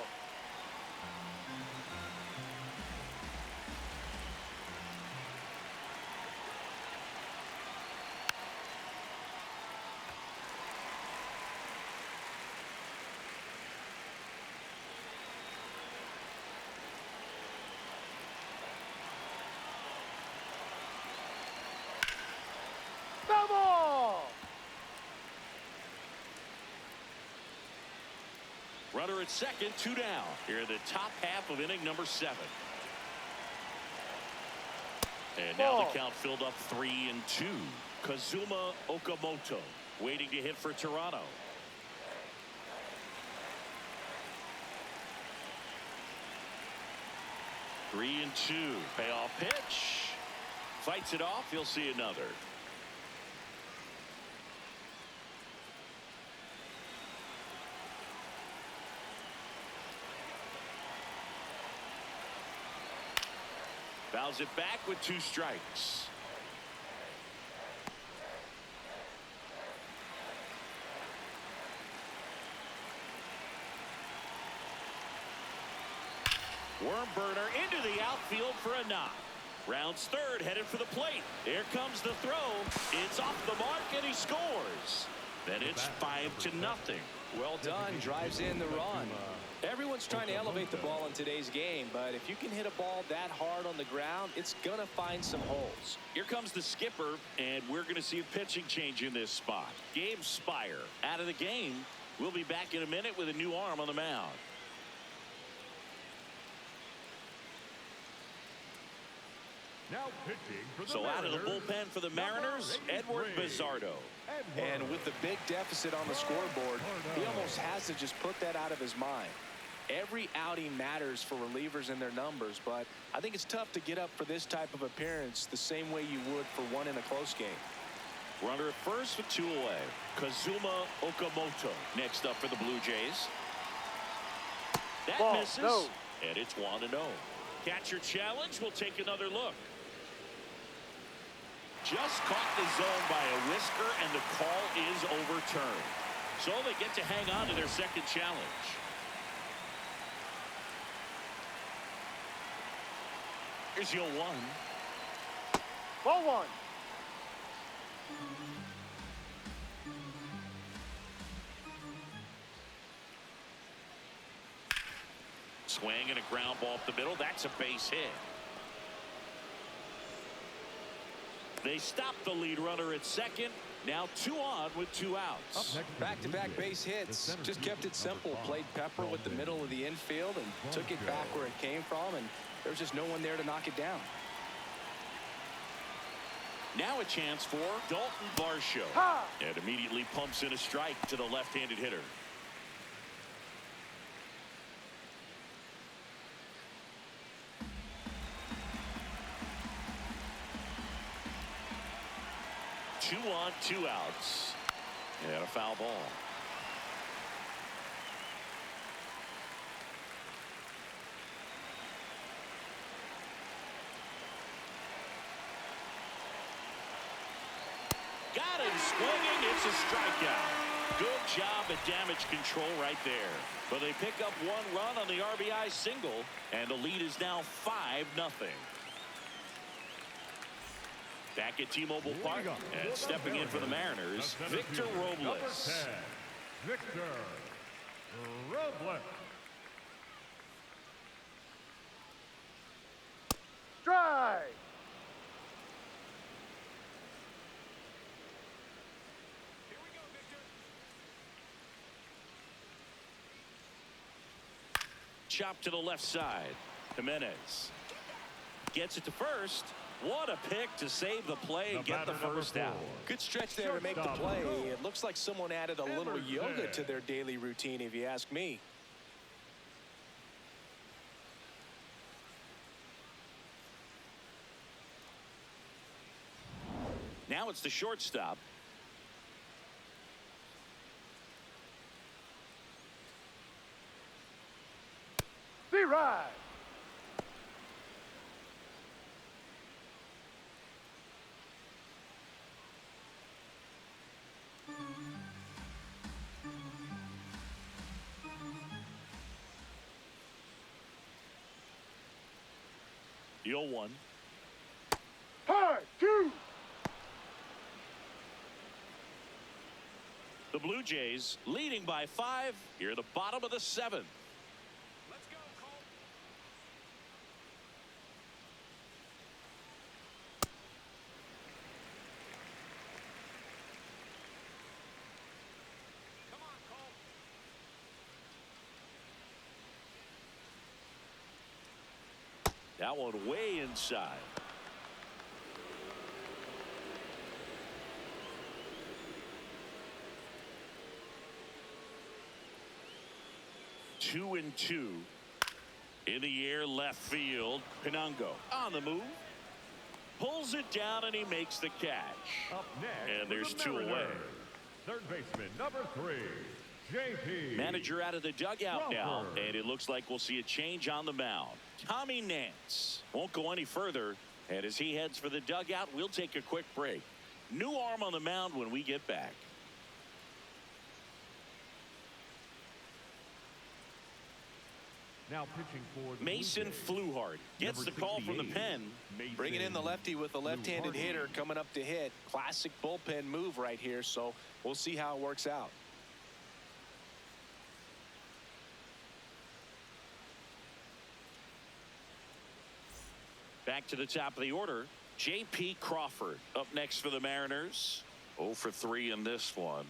Double. Runner at second, 2 down. Here in the top half of inning number 7. And now the count filled up 3-2. Kazuma Okamoto waiting to hit for Toronto. Three and 2. Payoff pitch. Fights it off. You'll see another. Fouls it back with 2 strikes. Worm burner into the outfield for a knock. Rounds third, headed for the plate. Here comes the throw. It's off the mark, and he scores. Then it's 5-0. Well done. Drives in the run. Everyone's trying to elevate the ball in today's game, but if you can hit a ball that hard on the ground, it's going to find some holes. Here comes the skipper, and we're going to see a pitching change in this spot. Gabe Spire out of the game. We'll be back in a minute with a new arm on the mound. Now pitching for the So out of the Mariners, bullpen for the Mariners, Edward Bizardo. And with the big deficit on the scoreboard, he almost has to just put that out of his mind. Every outing matters for relievers and their numbers, but I think it's tough to get up for this type of appearance the same way you would for one in a close game. Runner at first with 2 away. Kazuma Okamoto next up for the Blue Jays. That Ball, misses. no. And it's 1-0. Catcher challenge. We'll take another look. Just caught the zone by a whisker, and the call is overturned. So they get to hang on to their second challenge. Here's your 1. Ball 1. Swing and a ground ball up the middle. That's a base hit. They stop the lead runner at second. Now 2 on with 2 outs. Back-to-back base hits. Just kept it simple. Played Pepper with the middle of the infield and took it back where it came from, and there's just no one there to knock it down. Now a chance for Dalton Varsho. Ha! And immediately pumps in a strike to the left-handed hitter. Two on, 2 outs. And a foul ball. Got him swinging. It's a strikeout. Good job at damage control right there. But they pick up 1 run on the RBI single, and the lead is now 5-0. Back at T-Mobile Park, and stepping in for the Mariners, Victor Robles. Victor Robles. Strike. Chop to the left side. Jimenez gets it to first. What a pick to save the play and get the first out. Good stretch there to make the play. It looks like someone added a little yoga to their daily routine, if you ask me. Now it's the shortstop. Z-Ride. The 0-1. High, 2. The Blue Jays leading by 5 here at the bottom of the 7th. Let's go, Cole. Come on, Cole. That one way inside. Two and 2 in the air, left field. Pinango on the move, pulls it down, and he makes the catch. Up next, And there's for the 2 away. Mariners, third baseman number 3, JP. Manager out of the dugout now, Crawford. and it looks like we'll see a change on the mound. Tommy Nance won't go any further, and as he heads for the dugout, we'll take a quick break. New arm on the mound when we get back. Now pitching for the Mason Blue Jays, Fluharty gets the number call from the 68, pen. Mason Bringing in the lefty with a left-handed Fluharty. hitter coming up to hit. Classic bullpen move right here, so we'll see how it works out. Back to the top of the order, J.P. Crawford up next for the Mariners. 0 for 3 in this one.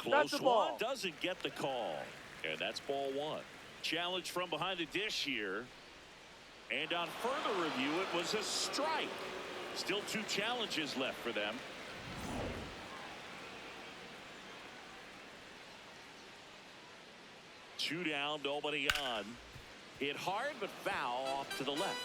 That's Close the one, ball. doesn't get the call. And that's ball 1. Challenge from behind the dish here. And on further review, it was a strike. Still 2 challenges left for them. Two down, nobody on. Hit hard, but foul off to the left.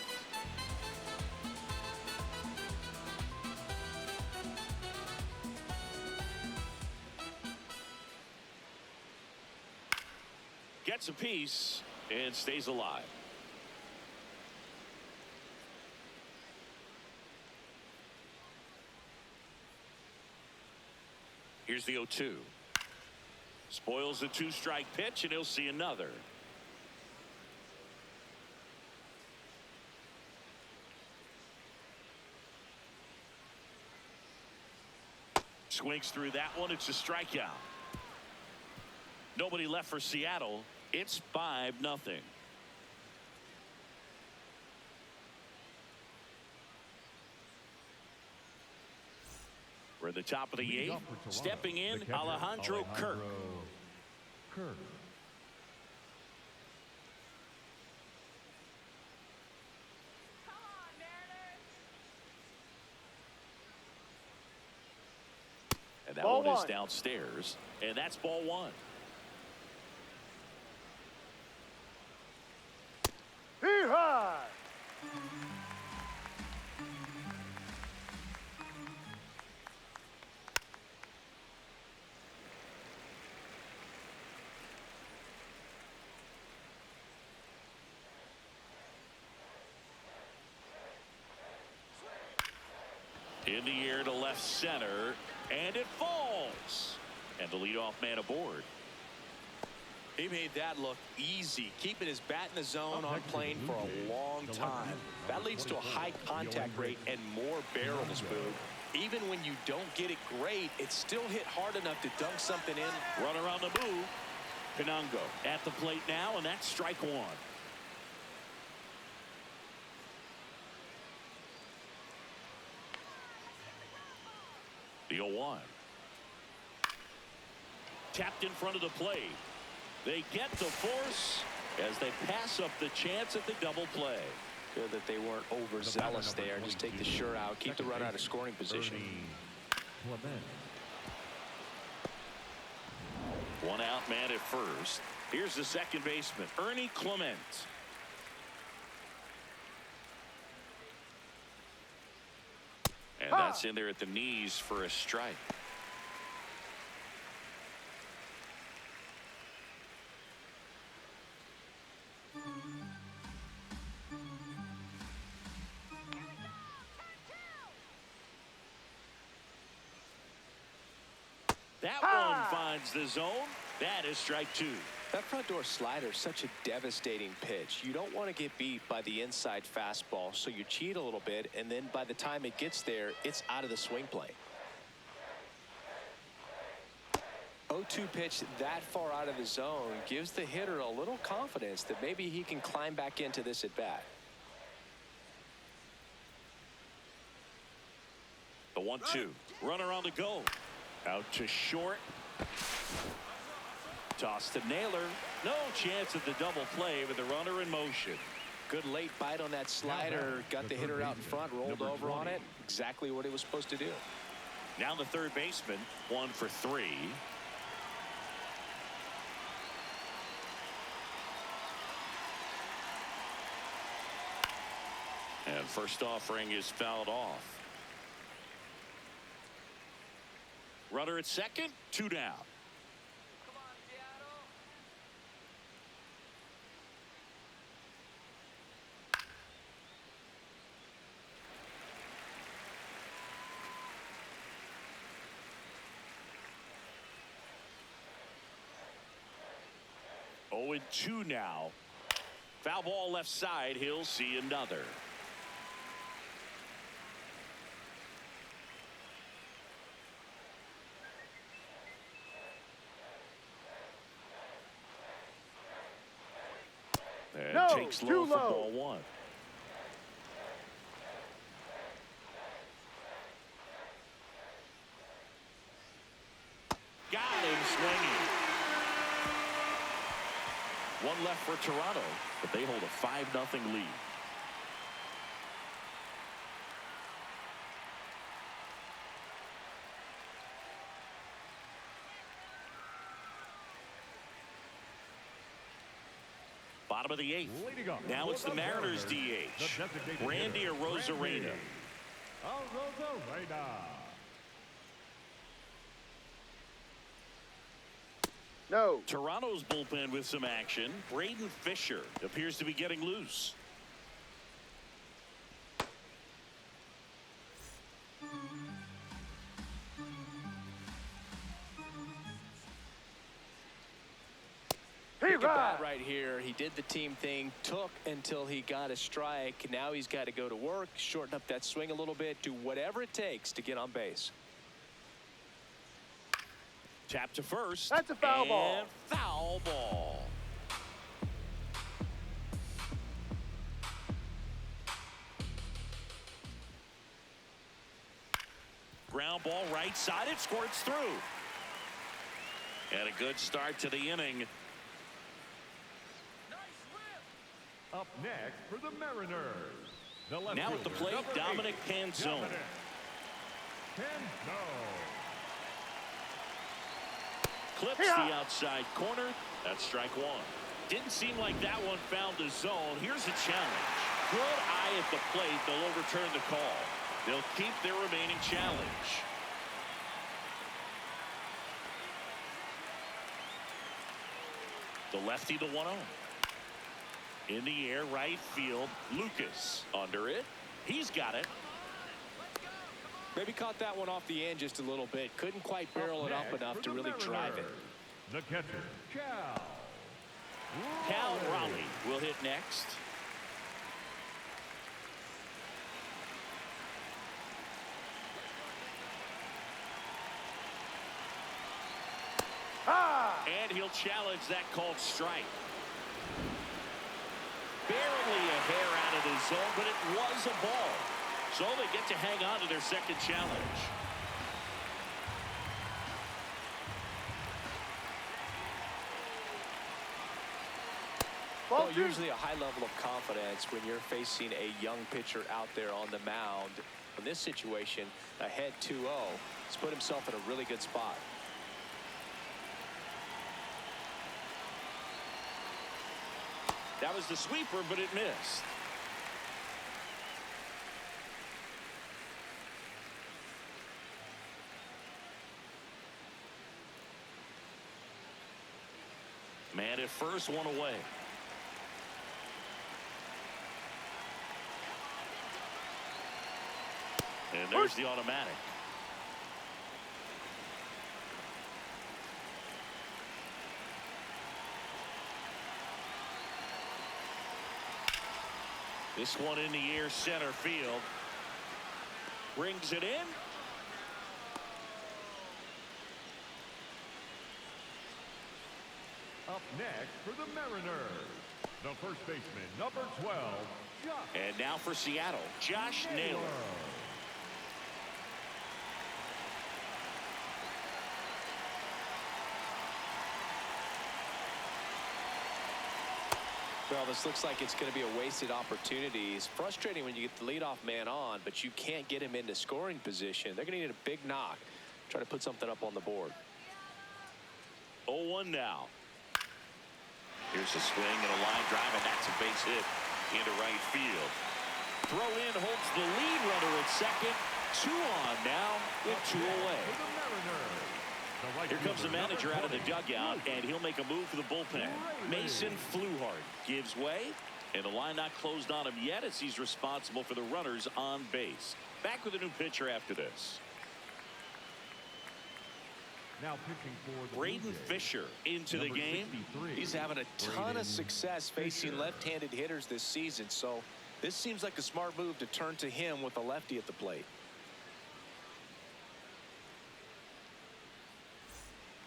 Gets a piece and stays alive. Here's the 0-2. Spoils the 2-strike pitch, and he'll see another. Swings through that one. It's a strikeout. Nobody left for Seattle. It's 5-0. We're at the top of the 8th. Stepping in, Alejandro Kirk. And that one is downstairs. And that's ball 1. Hee-haw! In the air to left center, and it falls. And the leadoff man aboard. He made that look easy, keeping his bat in the zone on plane for a long time. That leads to a high contact rate and more barrels, Boog. Even when you don't get it great, it's still hit hard enough to dunk something in. Runner on the move. Pinango at the plate now, and that's strike 1. The 0-1. Tapped in front of the plate. They get the force as they pass up the chance at the double play. Good that they weren't overzealous there. Just take the sure out. Keep the runner out of scoring position. 1 out man at first. Here's the second baseman, Ernie Clement. And that's in there at the knees for a strike. That one finds the zone. That is strike 2. That front door slider is such a devastating pitch. You don't want to get beat by the inside fastball, so you cheat a little bit, and then by the time it gets there, it's out of the swing plane. 0-2 pitch that far out of the zone gives the hitter a little confidence that maybe he can climb back into this at bat. The 1-2. Runner on the go. Out to short. Toss to Naylor. No chance at the double play with the runner in motion. Good late bite on that slider. Got the hitter out in front, rolled over on it. Exactly what he was supposed to do. Now the third baseman, 1 for 3. And first offering is fouled off. Runner at second, 2 down. Come on, Seattle. 0-2 now. Foul ball left side. He'll see another. And takes low for ball 1. Got him swinging. 1 left for Toronto, but they hold a 5-0 lead. Bottom of the 8th. Now it's the Mariners DH. Randy Arozarena. No. Toronto's bullpen with some action. Braden Fisher appears to be getting loose. Big at bat right here. He did the team thing, took until he got a strike. Now he's got to go to work, shorten up that swing a little bit, do whatever it takes to get on base. Tap to first. That's a foul ball. And foul ball. Ground ball right side. It squirts through. And a good start to the inning. Up next for the Mariners, the left Now at the fielder, plate, number Dominic 8, Canzone. Dominic Canzone. Clips the outside corner. That's strike one. Didn't seem like that one found the zone. Here's a challenge. Good eye at the plate. They'll overturn the call. They'll keep their remaining challenge. The lefty, the 1-0. In the air, right field. Lucas under it. He's got it. Maybe caught that one off the end just a little bit. Couldn't quite barrel it up enough to really drive it. The catcher, Cal Raleigh will hit next. And he'll challenge that called strike. Barely a hair out of the zone, but it was a ball. So they get to hang on to their second challenge. Well, usually a high level of confidence when you're facing a young pitcher out there on the mound. In this situation, ahead 2-0, he's put himself in a really good spot. That was the sweeper, but it missed. Man at first, one away. And there's the automatic. This one in the air, center field. Brings it in. Up next for the Mariners, the first baseman, number 12, Josh. And now for Seattle, Josh Naylor. Well, this looks like it's going to be a wasted opportunity. It's frustrating when you get the leadoff man on, but you can't get him into scoring position. They're going to need a big knock. Try to put something up on the board. 0-1 now. Here's a swing and a line drive, and that's a base hit into right field. Throw in holds the lead runner at second. 2 on now with 2 away. Here comes the manager out of the dugout, and he'll make a move for the bullpen. Mason Fluhart gives way, and the line not closed on him yet as he's responsible for the runners on base. Back with a new pitcher after this. Now pitching for the Braden Fisher into the game. He's having a ton of success facing left-handed hitters this season, so this seems like a smart move to turn to him with a lefty at the plate.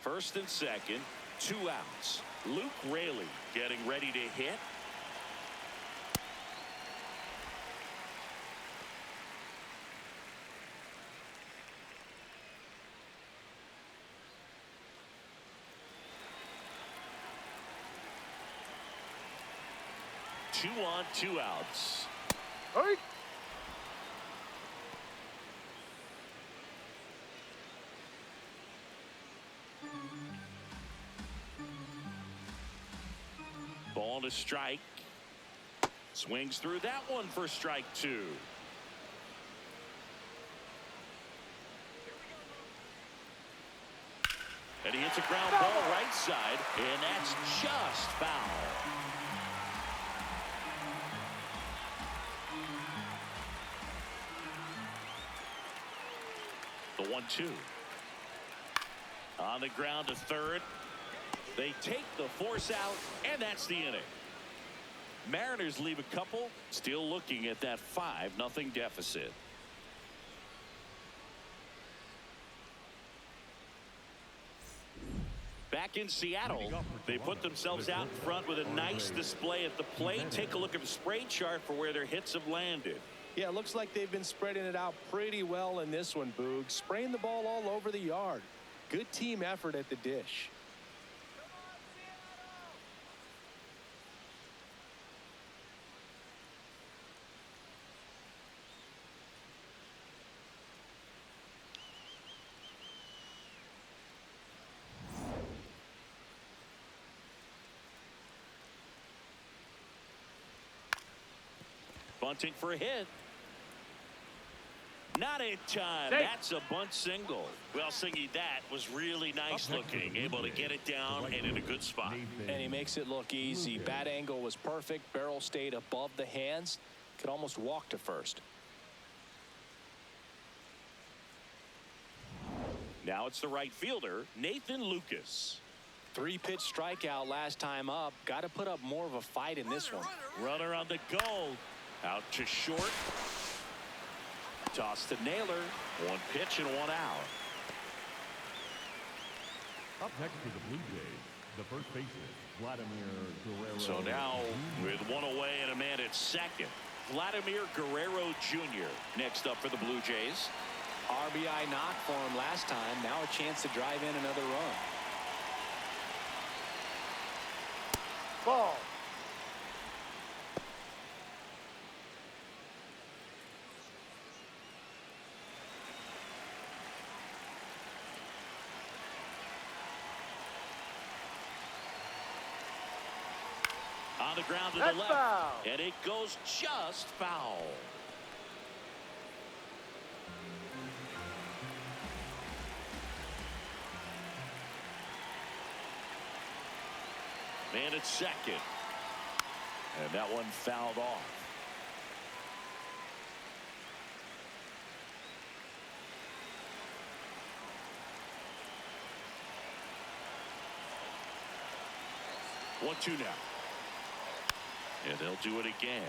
First and second, 2 outs. Luke Raley getting ready to hit. Two on, 2 outs. Hey. Ball to strike. Swings through that one for strike 2. And he hits a ground ball right side, and that's just foul. The 1-2. On the ground to third. They take the force out, and that's the inning. Mariners leave a couple, still looking at that 5-0 deficit. Back in Seattle, they put themselves out in front with a nice display at the plate. Take a look at the spray chart for where their hits have landed. Yeah, it looks like they've been spreading it out pretty well in this one, Boog. Spraying the ball all over the yard. Good team effort at the dish. Bunting for a hit. Not in time. That's a bunt single. Well, Singy, that was really nice looking. Able to get it down and in a good spot. And he makes it look easy. Bat angle was perfect. Barrel stayed above the hands. Could almost walk to first. Now it's the right fielder, Nathan Lucas. 3-pitch strikeout last time up. Got to put up more of a fight in this one. Runner on the go. Out to short. Toss to Naylor. 1 pitch and 1 out. Up next for the Blue Jays, the first baseman, Vladimir Guerrero. So now with 1 away and a man at second, Vladimir Guerrero Jr. next up for the Blue Jays. RBI knock for him last time. Now a chance to drive in another run. Ball. On the ground to That's the left. foul. And it goes just foul. Man at second. And that one fouled off. One, two now. And they'll do it again.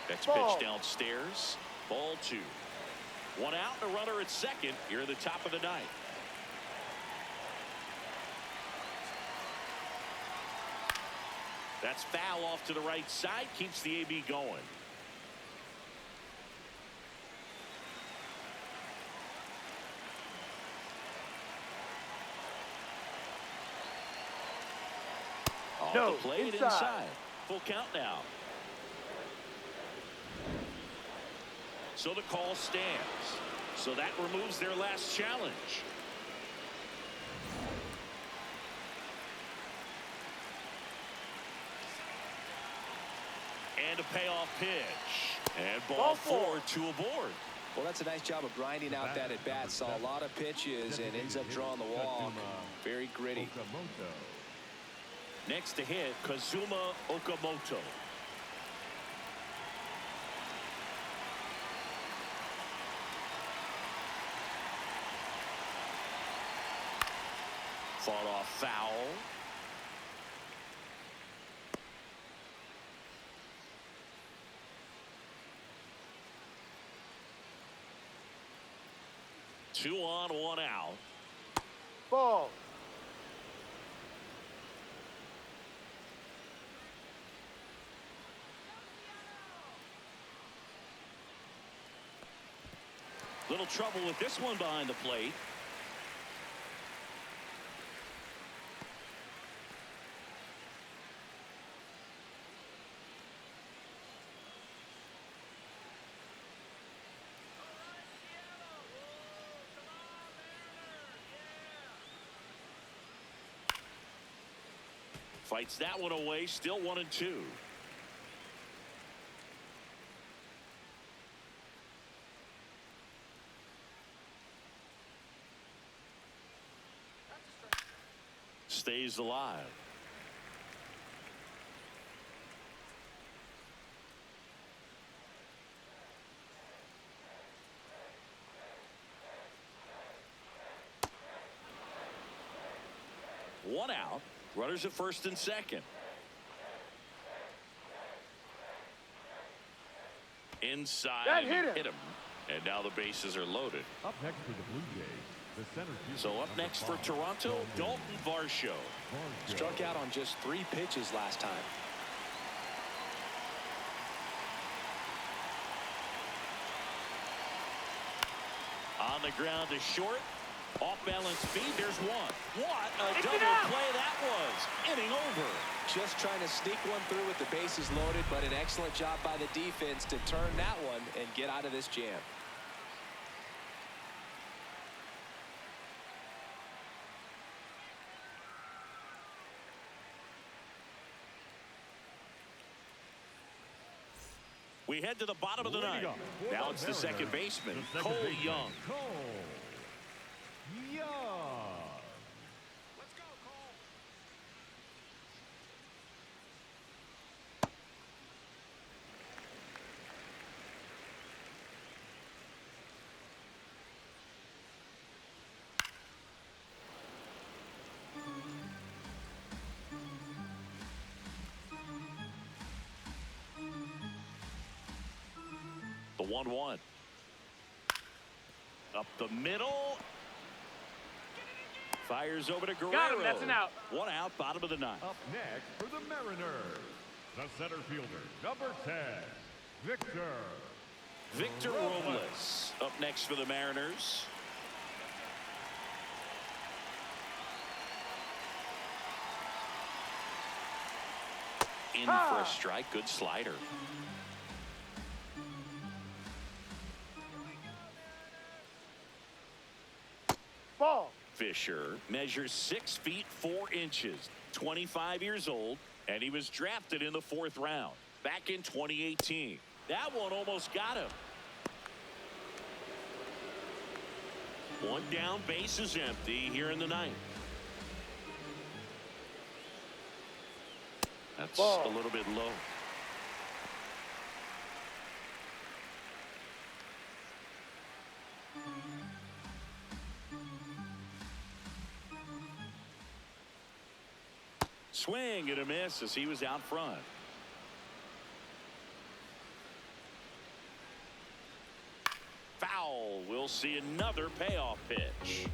Next Ball. pitch downstairs. Ball 2. 1 out and a runner at second here at the top of the ninth. That's foul off to the right side. Keeps the AB going. Off No, the plate inside. Full count now. So the call stands. So that removes their last challenge. And a payoff pitch. And ball 4, 2 aboard. Well, that's a nice job of grinding out that at bat. Saw a lot of pitches and ends up drawing the walk. Very gritty. Next to hit, Kazuma Okamoto. Fought off foul. Two on, 1 out. Ball. Little trouble with this one behind the plate. Fights that one away. Still 1-2. Stays alive. One out. Runners at first and second. Inside. That hit him. And now the bases are loaded. Up next for the Blue Jays, the center fielder. So up next for Toronto, Dalton Varsho. Struck out on just 3 pitches last time. On the ground to short. Off balance feed. There's one. What a double play that was. Inning over. Just trying to sneak one through with the bases loaded, but an excellent job by the defense to turn that one and get out of this jam. We head to the bottom of the ninth. Now it's the second baseman, Cole Young. Cole Young. Let's go, Cole. The 1-1. Up the middle. Fires over to Guerrero. Got him, that's an out. 1 out, bottom of the ninth. Up next for the Mariners, the center fielder, number 10, Victor Robles up next for the Mariners. In for a strike. Good slider. Ball. Fisher measures 6 feet 4 inches, 25 years old, and he was drafted in the 4th round back in 2018. That one almost got him. One down, base is empty here in the ninth. That's Ball. a little bit low. Swing and a miss as he was out front. Foul. We'll see another payoff pitch.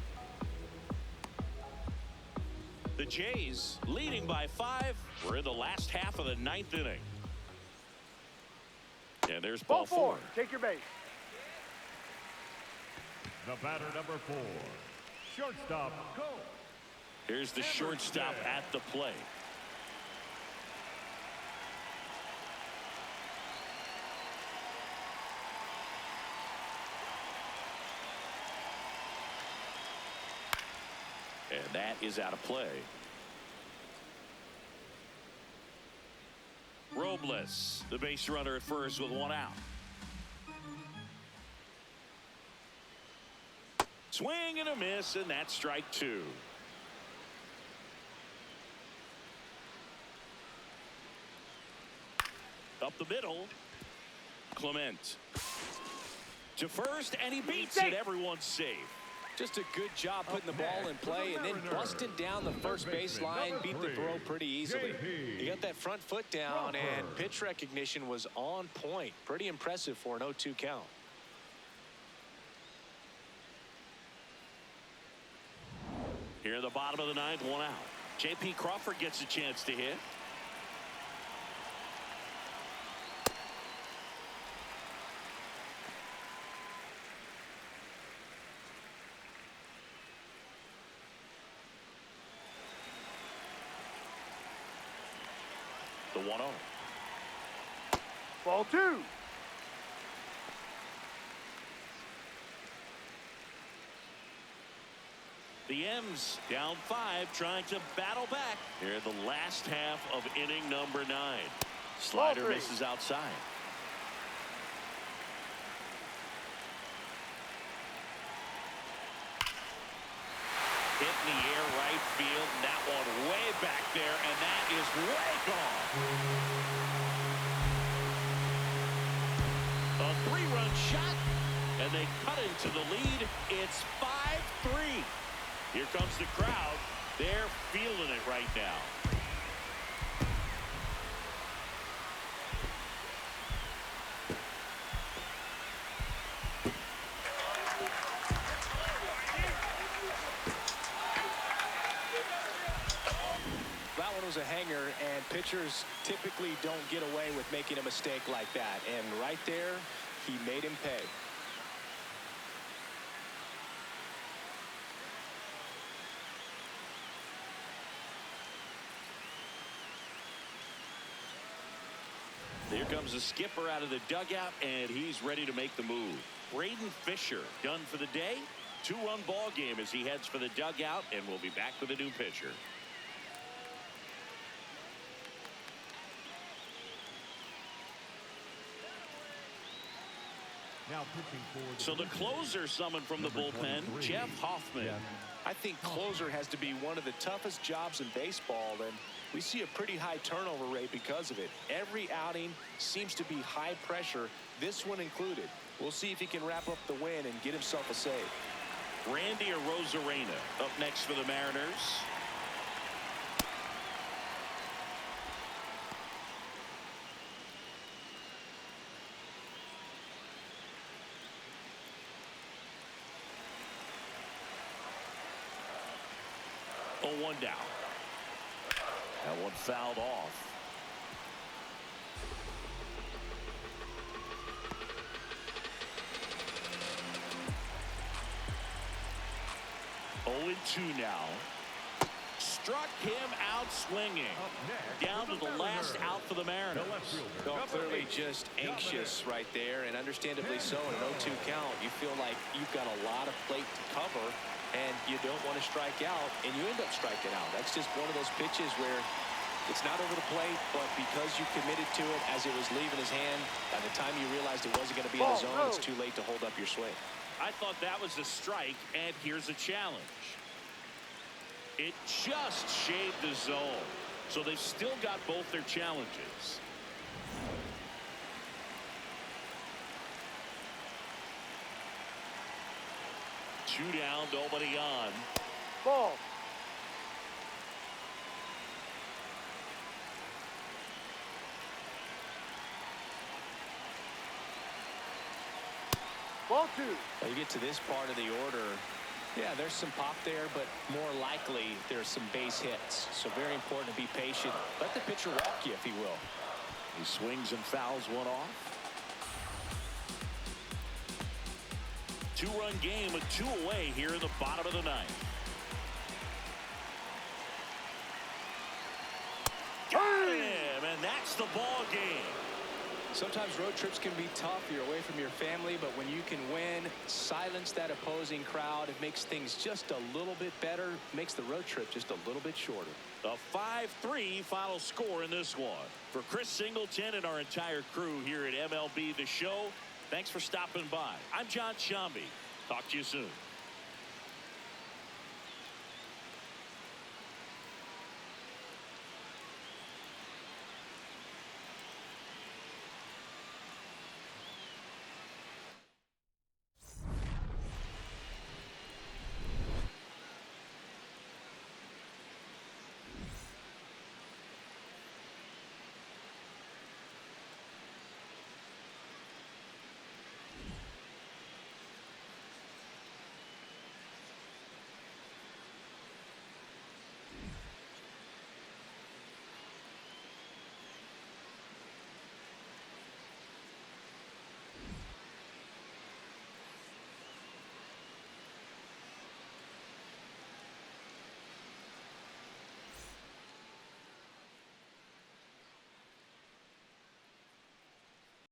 The Jays leading by 5. We're in the last half of the 9th inning. And there's ball 4. Take your base. the batter, number 4, shortstop, Cole. Here's the shortstop at the plate. And that is out of play. Robles, the base runner at first with 1 out. Swing and a miss, and that's strike 2. Up the middle, Clement to first, and he beats it. Everyone's safe. Just a good job putting the ball in play and then busting down the first base line, beat the throw pretty easily. He got that front foot down, and pitch recognition was on point. Pretty impressive for an 0-2 count. Here in the bottom of the 9th, 1 out. J.P. Crawford gets a chance to hit. The 1-0. Ball 2. The M's down 5, trying to battle back here in the last half of inning number 9. Slider misses outside. Hit in the air right field, and that one way back there, and that is way gone. A 3-run shot, and they cut into the lead. It's 5-3. Here comes the crowd. They're feeling it right now. That one was a hanger, and pitchers typically don't get away with making a mistake like that. And right there, he made him pay. Here comes the skipper out of the dugout, and he's ready to make the move. Braden Fisher done for the day. 2-run ball game as he heads for the dugout, and we'll be back with a new pitcher. Now pitching for So the closer summoned from the bullpen, Jeff Hoffman. I think closer has to be one of the toughest jobs in baseball, and we see a pretty high turnover rate because of it. Every outing seems to be high pressure, this one included. We'll see if he can wrap up the win and get himself a save. Randy Arozarena up next for the Mariners. Oh, 1 down. That one fouled off. Oh, and 2 now. Struck him out swinging. Down to the last out for the Mariners. Clearly just anxious right there, and understandably so. In an 0-2 count, you feel like you've got a lot of plate to cover, and you don't want to strike out, and you end up striking out. That's just one of those pitches where it's not over the plate, but because you committed to it as it was leaving his hand, by the time you realized it wasn't going to be in the zone, it's too late to hold up your swing. I thought that was a strike, and here's a challenge. It just shaved the zone, so they've still got both their challenges. Two down, nobody on. Ball. Ball 2. Well, you get to this part of the order. Yeah, there's some pop there, but more likely there's some base hits. So very important to be patient. Let the pitcher walk you, if he will. He swings and fouls one off. 2-run game with 2 away here in the bottom of the 9th. Got him, and that's the ball game. Sometimes road trips can be tough. You're away from your family, but when you can win, silence that opposing crowd, it makes things just a little bit better, makes the road trip just a little bit shorter. A 5-3 final score in this one. For Chris Singleton and our entire crew here at MLB The Show, thanks for stopping by. I'm John Shambi. Talk to you soon.